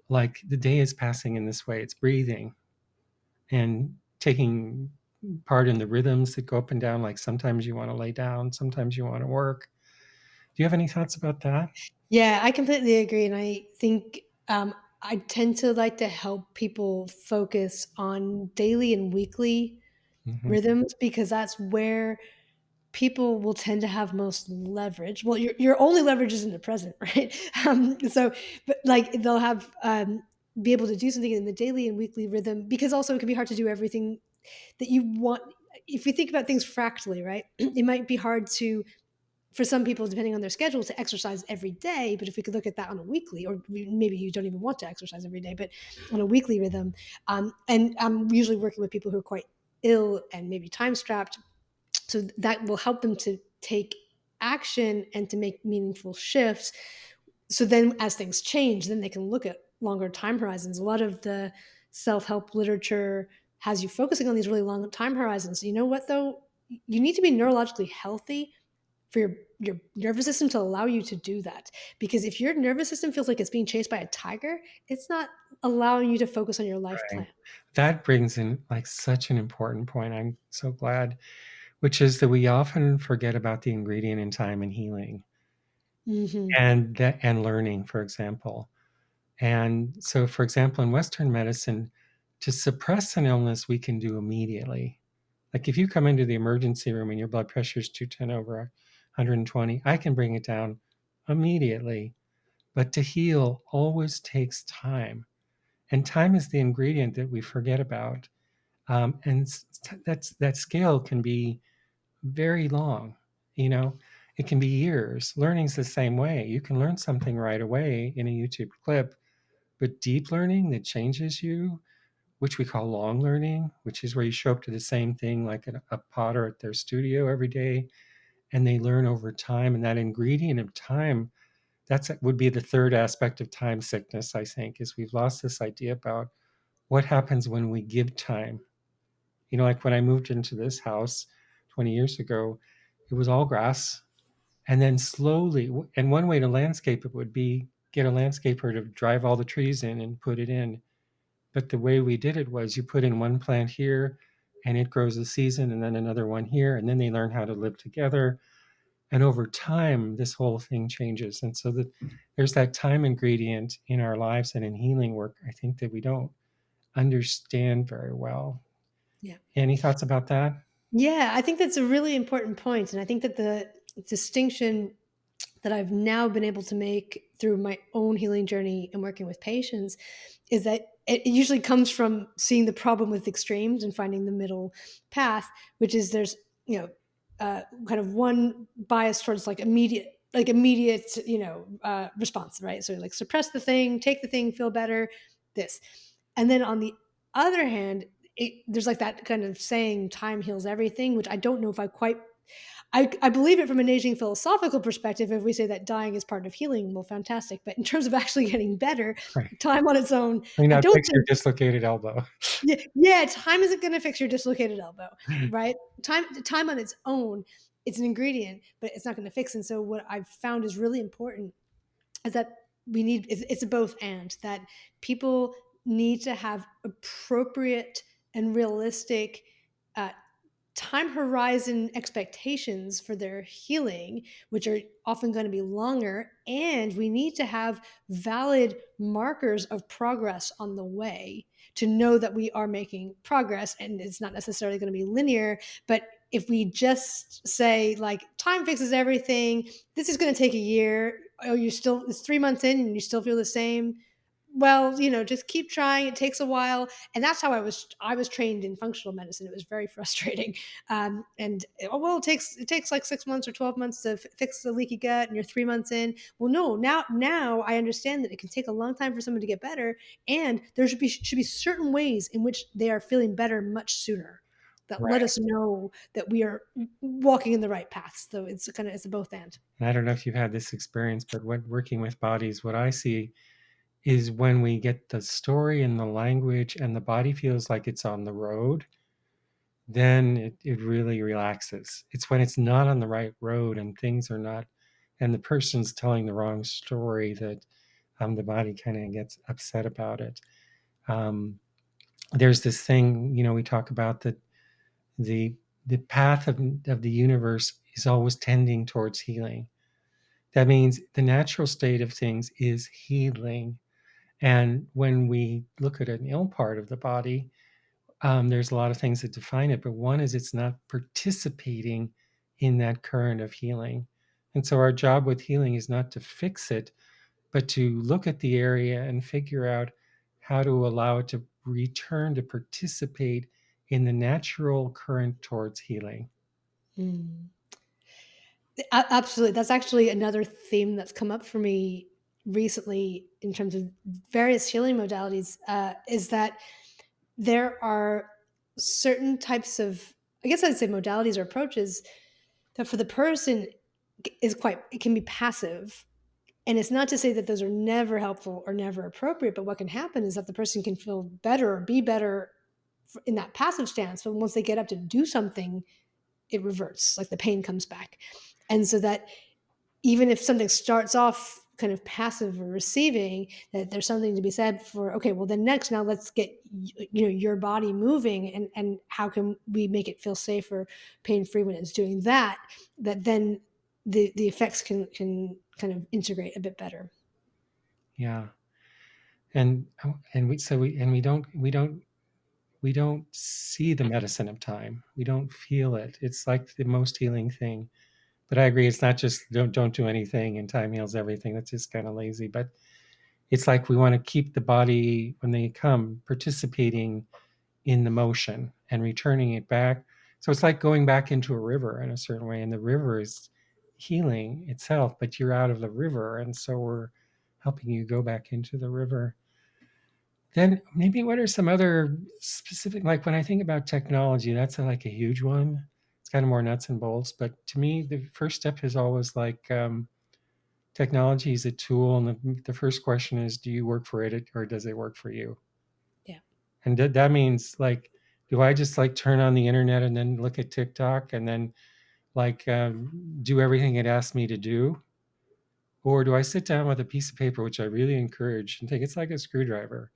like, the day is passing in this way. It's breathing and taking part in the rhythms that go up and down. Like, sometimes you want to lay down, sometimes you want to work. Do you have any thoughts about that? Yeah, I completely agree, and I think, I tend to like to help people focus on daily and weekly Mhm. rhythms because that's where people will tend to have most leverage. Well, your only leverage is in the present, right? So, but like they'll have be able to do something in the daily and weekly rhythm because also it can be hard to do everything that you want. If you think about things fractally, right? It might be hard to for some people, depending on their schedule, to exercise every day. But if we could look at that on a weekly, or maybe you don't even want to exercise every day, but on a weekly rhythm, and I'm usually working with people who are quite ill and maybe time strapped, so that will help them to take action and to make meaningful shifts. So then, as things change, then they can look at longer time horizons. A lot of the self help literature has you focusing on these really long time horizons. You know what, though? You need to be neurologically healthy for your nervous system to allow you to do that. Because if your nervous system feels like it's being chased by a tiger, it's not allowing you to focus on your life Right. plan. That brings in like such an important point. I'm so glad, which is that we often forget about the ingredient in time and healing Mhm. and learning, for example. And so, for example, in Western medicine, to suppress an illness, we can do immediately. Like if you come into the emergency room and your blood pressure is 210 over 120, I can bring it down immediately. But to heal always takes time. And time is the ingredient that we forget about. And that scale can be very long. You know, it can be years. Learning's the same way. You can learn something right away in a YouTube clip, but deep learning that changes you, which we call long learning, which is where you show up to the same thing like a potter at their studio every day, and they learn over time. And that ingredient of time, that's would be the third aspect of time sickness, I think, is we've lost this idea about what happens when we give time. You know, like when I moved into this house 20 years ago, it was all grass. And then slowly, and one way to landscape it would be get a landscaper to drive all the trees in and put it in. But the way we did it was you put in one plant here and it grows a season and then another one here. And then they learn how to live together. And over time, this whole thing changes. And so that there's that time ingredient in our lives and in healing work, I think that we don't understand very well. Yeah. Any thoughts about that? Yeah, I think that's a really important point, and I think that the distinction that I've now been able to make through my own healing journey and working with patients is that it usually comes from seeing the problem with extremes and finding the middle path, which is there's, you know, kind of one bias towards immediate, response, right? So like suppress the thing, take the thing, feel better, this. And then on the other hand, there's like that kind of saying time heals everything, which I don't know if I believe it from an aging philosophical perspective. If we say that dying is part of healing, well, fantastic. But in terms of actually getting better, Right. time on its own, I mean, I now don't fix your think. dislocated elbow. Yeah, yeah, time isn't going to fix your dislocated elbow, right? Time on its own, it's an ingredient, but it's not going to fix. And so, what I've found is really important is that it's a both and that people need to have appropriate and realistic uh, time horizon expectations for their healing, which are often going to be longer. And we need to have valid markers of progress on the way to know that we are making progress. And it's not necessarily going to be linear, but if we just say, like, time fixes everything, this is going to take a year. Oh, it's 3 months in and you still feel the same. Well, just keep trying. It takes a while. And that's how I was trained in functional medicine. It was very frustrating. Well, it takes like 6 months or 12 months to fix a leaky gut, and you're 3 months in. Well, no, now I understand that it can take a long time for someone to get better, and there should be certain ways in which they are feeling better much sooner. That let Right. us know that we are walking in the right paths. So it's a both and. And I don't know if you've had this experience, but when working with bodies, what I see is when we get the story and the language and the body feels like it's on the road, then it really relaxes. It's when it's not on the right road and things are not, and the person's telling the wrong story that the body kind of gets upset about it. Um, there's this thing, we talk about that the path of the universe is always tending towards healing. That means the natural state of things is healing. And when we look at an ill part of the body, there's a lot of things that define it, but one is it's not participating in that current of healing. And so our job with healing is not to fix it, but to look at the area and figure out how to allow it to return to participate in the natural current towards healing. Mm. Absolutely. That's actually another theme that's come up for me recently in terms of various healing modalities, is that there are certain types of, I guess I'd say modalities or approaches that for the person is quite, it can be passive. And it's not to say that those are never helpful or never appropriate, but what can happen is that the person can feel better or be better in that passive stance. But once they get up to do something, it reverts, like the pain comes back. And so that even if something starts off kind of passive or receiving, that there's something to be said for, okay, well then next, now let's get your body moving, and how can we make it feel safer, pain free when it's doing that, that then the effects can kind of integrate a bit better. Yeah. And we don't see the medicine of time. We don't feel it. It's like the most healing thing. But I agree, it's not just don't do anything and time heals everything. That's just kind of lazy. But it's like we want to keep the body when they come participating in the motion and returning it back. So it's like going back into a river in a certain way, and the river is healing itself, but you're out of the river, and so we're helping you go back into the river. Then maybe what are some other specific, like when I think about technology, that's like a huge one. It's kind of more nuts and bolts, but to me, the first step is always like technology is a tool, and the first question is, do you work for it or does it work for you? Yeah. And that means like, do I just like turn on the internet and then look at TikTok and then like do everything it asks me to do? Or do I sit down with a piece of paper, which I really encourage, and think it's like a screwdriver?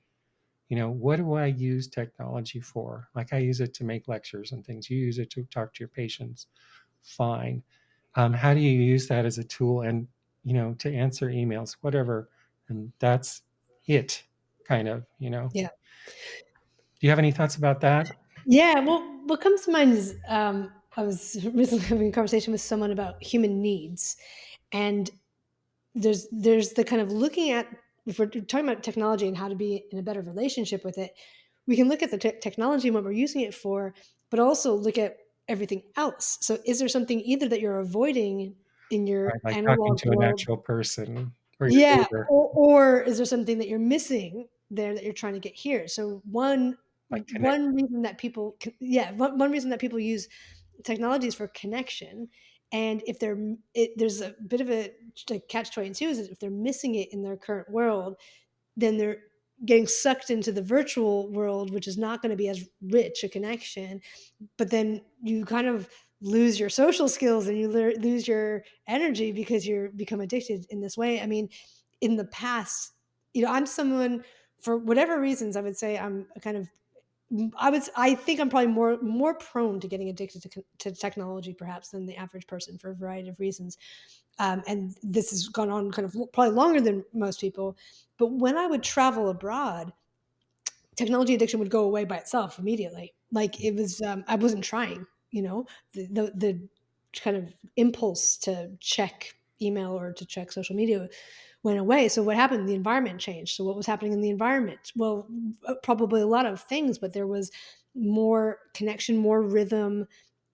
What do I use technology for? Like I use it to make lectures and things. You use it to talk to your patients. Fine. How do you use that as a tool and, to answer emails, whatever? And that's it, kind of. Yeah. Do you have any thoughts about that? Yeah, well, what comes to mind is, I was recently having a conversation with someone about human needs, and there's the kind of looking at, if we're talking about technology and how to be in a better relationship with it, we can look at the technology and what we're using it for, but also look at everything else. So, is there something either that you're avoiding in your Right, like talking analog to an world? actual person or your Yeah, neighbor, or is there something that you're missing there that you're trying to get here? So like one reason that people yeah, one reason that people use technologies for connection, and if there's a bit of a like catch 22, is if they're missing it in their current world, then they're getting sucked into the virtual world, which is not going to be as rich a connection, but then you kind of lose your social skills and you lose your energy because you're become addicted in this way. I mean, in the past, I'm someone, for whatever reasons, I would say I'm a kind of, I think I'm probably more prone to getting addicted to technology perhaps than the average person for a variety of reasons. And this has gone on kind of probably longer than most people. But when I would travel abroad, technology addiction would go away by itself immediately. Like it was, I wasn't trying, the kind of impulse to check email or to check social media went away. So what happened? The environment changed. So what was happening in the environment? Well, probably a lot of things, but there was more connection, more rhythm,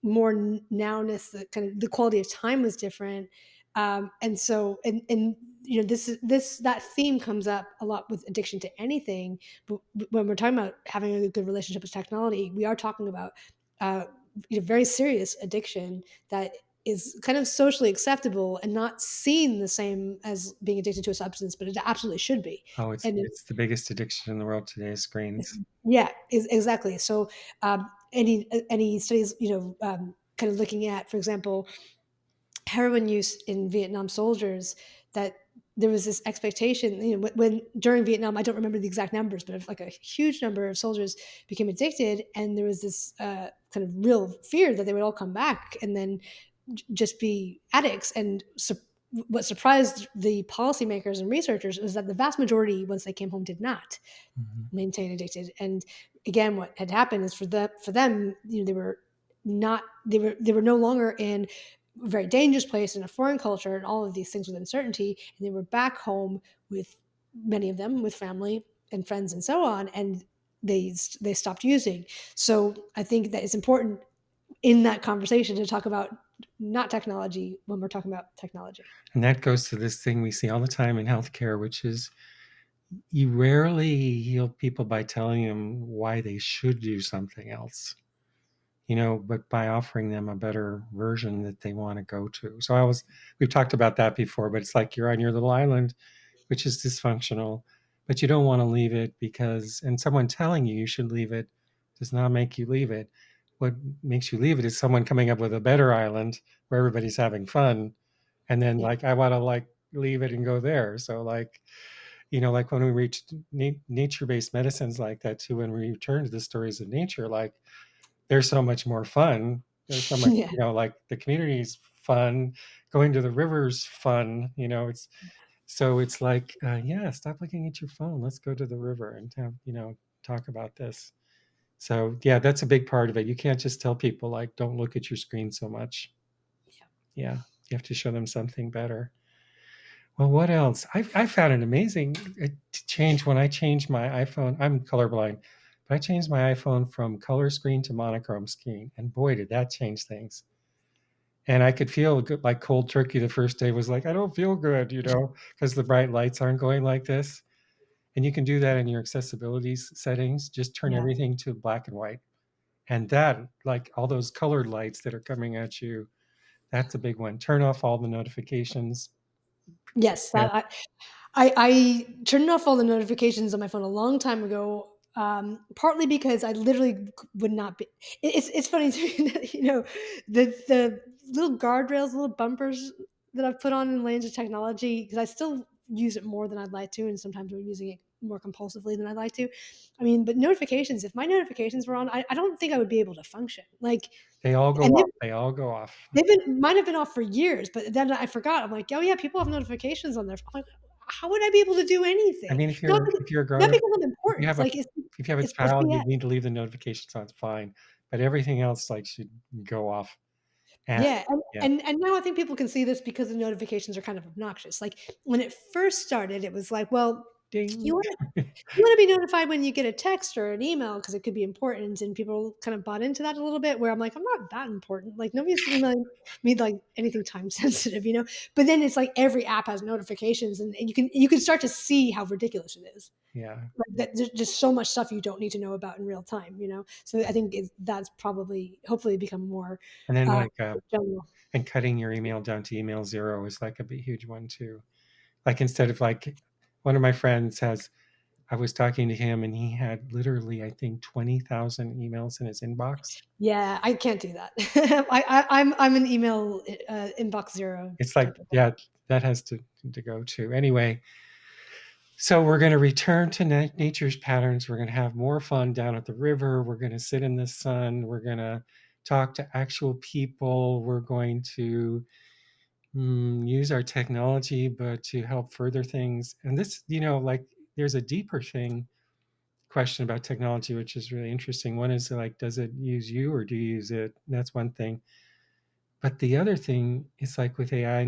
more nowness. The kind of the quality of time was different. And so, and this that theme comes up a lot with addiction to anything. But when we're talking about having a good relationship with technology, we are talking about uh, very serious addiction that is kind of socially acceptable and not seen the same as being addicted to a substance, but it absolutely should be. oh, it's And it's the biggest addiction in the world today, screens. yeah, exactly. So any studies, kind of looking at, for example, heroin use in Vietnam soldiers, that there was this expectation, when during Vietnam, I don't remember the exact numbers, but if like a huge number of soldiers became addicted, and there was this kind of real fear that they would all come back and then just be addicts. And what surprised the policymakers and researchers is that the vast majority, once they came home, did not Mhm. maintain addicted. And again, what had happened is for them, they were not they were no longer in a very dangerous place in a foreign culture and all of these things with uncertainty, and they were back home with many of them with family and friends and so on, and they stopped using. So I think that it's important in that conversation to talk about not technology when we're talking about technology. And that goes to this thing we see all the time in healthcare, which is you rarely heal people by telling them why they should do something else, but by offering them a better version that they want to go to. So we've talked about that before, but it's like you're on your little island, which is dysfunctional, but you don't want to leave it and someone telling you you should leave it does not make you leave it. What makes you leave it is someone coming up with a better island where everybody's having fun. And then Yeah. like, I want to like leave it and go there. So like, like when we reached nature-based medicines like that too, when we return to the stories of nature, like they're so much more fun. There's so much, Yeah. like the community's fun, going to the river's fun, it's like, yeah, stop looking at your phone. Let's go to the river and have, talk about this. So yeah, that's a big part of it. You can't just tell people like, don't look at your screen so much. Yeah, you have to show them something better. Well, what else? I found it amazing to change when I changed my iPhone. I'm colorblind, but I changed my iPhone from color screen to monochrome screen, and boy, did that change things. And I could feel good, like cold turkey the first day was like, I don't feel good, because the bright lights aren't going like this. And you can do that in your accessibility settings. Just turn Yeah. everything to black and white. And that, like all those colored lights that are coming at you, that's a big one. Turn off all the notifications. Yes, Yeah, I turned off all the notifications on my phone a long time ago, partly because I literally would not be. It's funny to me that the little guardrails, little bumpers that I've put on in lanes of technology because I still use it more than I'd like to, and sometimes we're using it more compulsively than I'd like to. I mean, but notifications. If my notifications were on, I don't think I would be able to function. Like, they all go and off. They all go off. they've been might have been off for years, but then I forgot. I'm like, "Oh, yeah, people have notifications on their." I'm like, "How would I be able to do I anything?" mean, if you're a Not grown-up, because I'm if you important. have It's a like if you have a it's child, you BS. need to leave the notifications on, it's fine. But everything else like should go off. And Yeah, and yeah, and and now I think people can see this because the notifications are kind of obnoxious. Like, when it first started, it was like, "Well, you ding. wanna you wanna be notified when you get a text or an email because it could be important," and people kind of bought into that a little bit where I'm like, "I'm not that important." Like, nobody's emailing me, like, anything time sensitive, you know? But then it's like every app has notifications, and you can start to see how ridiculous it is. Yeah. Like, that there's just so much stuff you don't need to know about in real time, you know? So I think that's probably hopefully become more, And then like general. and cutting your email down to email zero is like a big huge one too. Like instead of like one of my friends has I was talking to him and he had literally I think 20,000 emails in his inbox. Yeah, I can't do that. I'm an email, inbox 0 It's like, type of yeah, that has to go too. Anyway, so we're going to return to nature's patterns. We're going to have more fun down at the river. We're going to sit in the sun. We're going to talk to actual people. We're going to use our technology, but to help further things. And this, like there's a deeper thing question about technology, which is really interesting. One is like, does it use you or do you use it? That's one thing. But the other thing is like with AI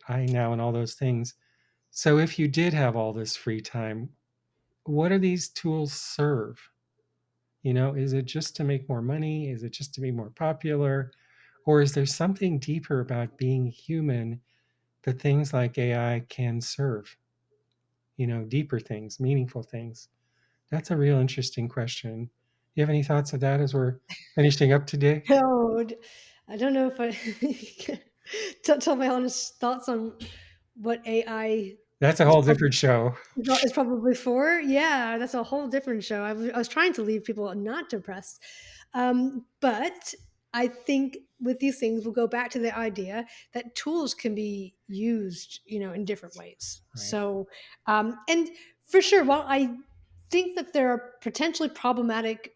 I now and all those things. So if you did have all this free time, what do these tools serve? Is it just to make more money? Is it just to be more popular? Or is there something deeper about being human that things like AI can serve? Deeper things, meaningful things. That's a real interesting question. You have any thoughts of that as we're finishing up today? Oh, I don't know if I tell my honest thoughts on what AI That's a is whole probably different show. is probably for. Yeah, that's a whole different show. I was trying to leave people not depressed, but I think with these things, we'll go back to the idea that tools can be used, in different ways. Right. So, and for sure, while I think that there are potentially problematic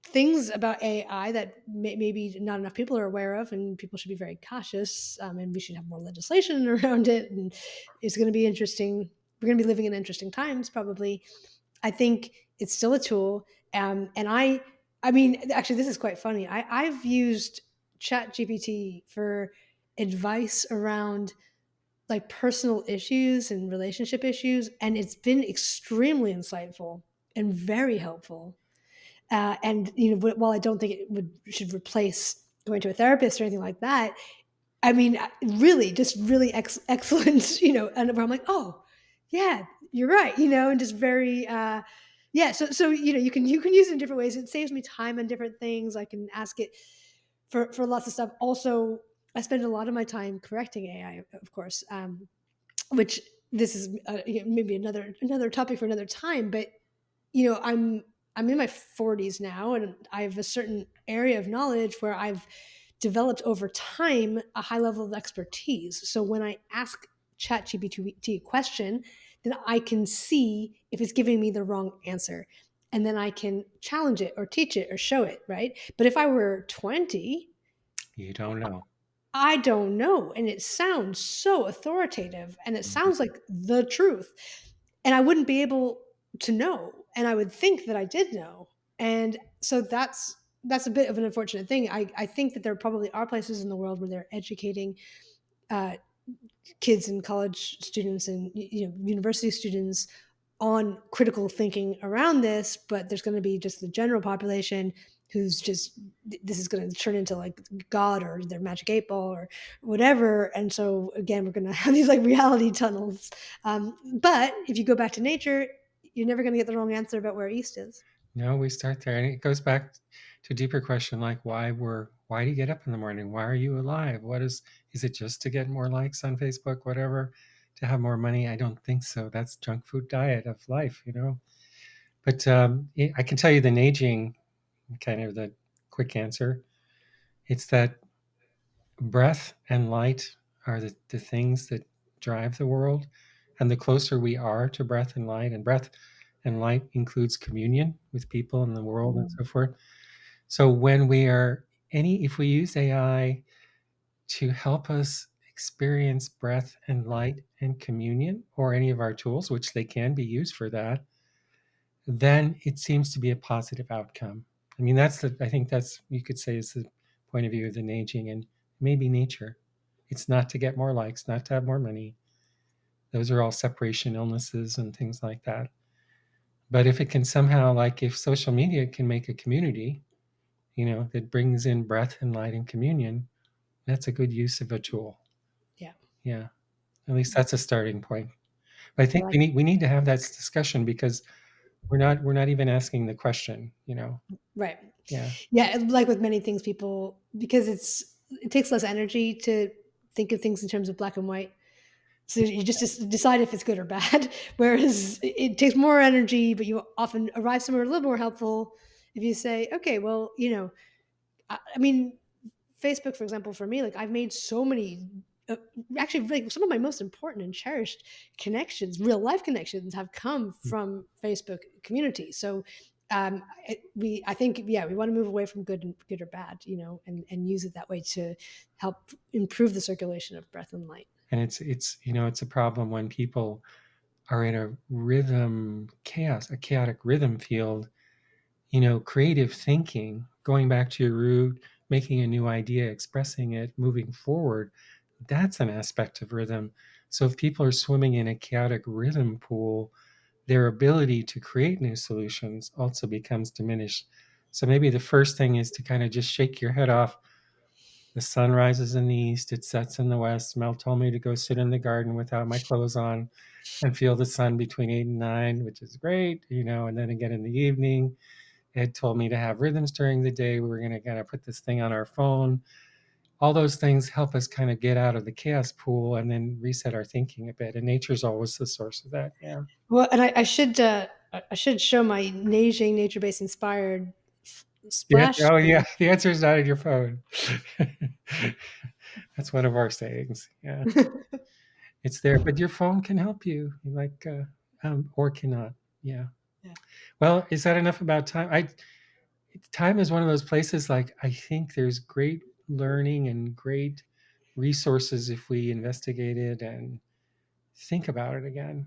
things about AI that maybe not enough people are aware of, and people should be very cautious. And we should have more legislation around it. And it's going to be interesting. We're going to be living in interesting times, probably. I think it's still a tool. And I mean, actually, this is quite funny. I've used Chat GPT for advice around like personal issues and relationship issues, and it's been extremely insightful and very helpful. And while I don't think it would should replace going to a therapist or anything like that, I mean, really, just really excellent, and where I'm like, oh, yeah, you're right, and just very, yeah. So you can use it in different ways. It saves me time on different things. I can ask it for lots of stuff. Also, I spend a lot of my time correcting AI, of course, which this is maybe another topic for another time. But I'm in my 40s now, and I have a certain area of knowledge where I've developed over time a high level of expertise. So when I ask ChatGPT a question, then I can see if it's giving me the wrong answer. And then I can challenge it or teach it or show it, right? But if I were 20, You don't know. I don't know. And it sounds so authoritative and it Mhm. sounds like the truth. And I wouldn't be able to know. And I would think that I did know. And so that's a bit of an unfortunate thing. I think that there probably are places in the world where they're educating uh, kids and college students and university students on critical thinking around this, but there's going to be just the general population who's just this is going to turn into like God or their magic eight ball or whatever. And so again, we're going to have these like reality tunnels. But if you go back to nature, you're never going to get the wrong answer about where east is. No, we start there, and it goes back to a deeper question like why do you get up in the morning? Why are you alive? Is it just to get more likes on Facebook, whatever, to have more money? I don't think so. That's junk food diet of life. But I can tell you the aging kind of the quick answer. It's that breath and light are the things that drive the world. And the closer we are to breath and light, and breath and light includes communion with people in the world and so forth. So when we are if we use AI to help us experience breath and light and communion, or any of our tools, which they can be used for that, then it seems to be a positive outcome. I mean, I think that's, you could say, is the point of view of the aging and maybe nature. It's not to get more likes, not to have more money. Those are all separation illnesses and things like that. But if it can somehow, like if social media can make a community, that brings in breath and light and communion, that's a good use of a tool. Yeah. Yeah. At least that's a starting point. But I I think like we need to have that discussion because we're not even asking the question. right. Yeah. Yeah, and like with many things, people because it takes less energy to think of things in terms of black and white. So you just decide if it's good or bad. Whereas it takes more energy, but you often arrive somewhere a little more helpful if you say, okay, well, I mean, Facebook, for example, for me, like I've made so many, actually, like some of my most important and cherished connections, real life connections, have come from Facebook community. So, I think, yeah, we want to move away from good or bad, and use it that way to help improve the circulation of breath and light. And it's a problem when people are in a a chaotic rhythm field. Creative thinking, going back to your root, making a new idea, expressing it, moving forward, that's an aspect of rhythm. So if people are swimming in a chaotic rhythm pool, their ability to create new solutions also becomes diminished. So maybe the first thing is to kind of just shake your head off. The sun rises in the east, it sets in the west. Mel told me to go sit in the garden without my clothes on and feel the sun between 8 and 9, which is great. And then again in the evening, Ed told me to have rhythms during the day. We were going to kind of put this thing on our phone. All those things help us kind of get out of the chaos pool and then reset our thinking a bit. And nature's always the source of that. Yeah. Well, and I should show my nature based inspired Yeah. splash Oh, yeah. screen. The answer is not in your phone. That's one of our sayings. Yeah. It's there, but your phone can help you, or cannot. Yeah. Yeah. Well, is that enough about time? time is one of those places, like, I think there's great learning and great resources if we investigate it and think about it again,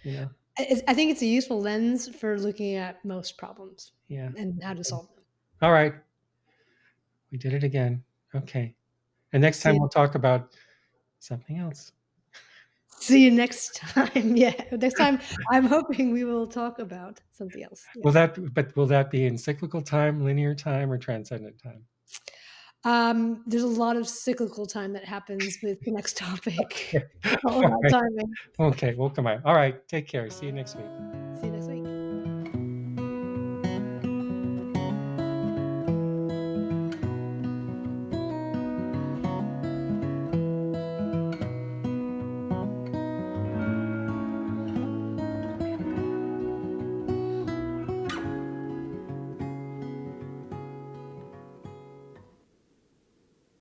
you know? I think it's a useful lens for looking at most problems Yeah. and how to Okay. solve them. All right. We did it again. Okay. And next time See we'll talk about something else. see you next time. Yeah, next time, I'm hoping we will talk about something else. Will Yes. that be in cyclical time, linear time, or transcendent time? There's a lot of cyclical time that happens with the next topic. Okay. All All about right. timing. Okay, well, come on. All right, take care. See you next week. See you next week.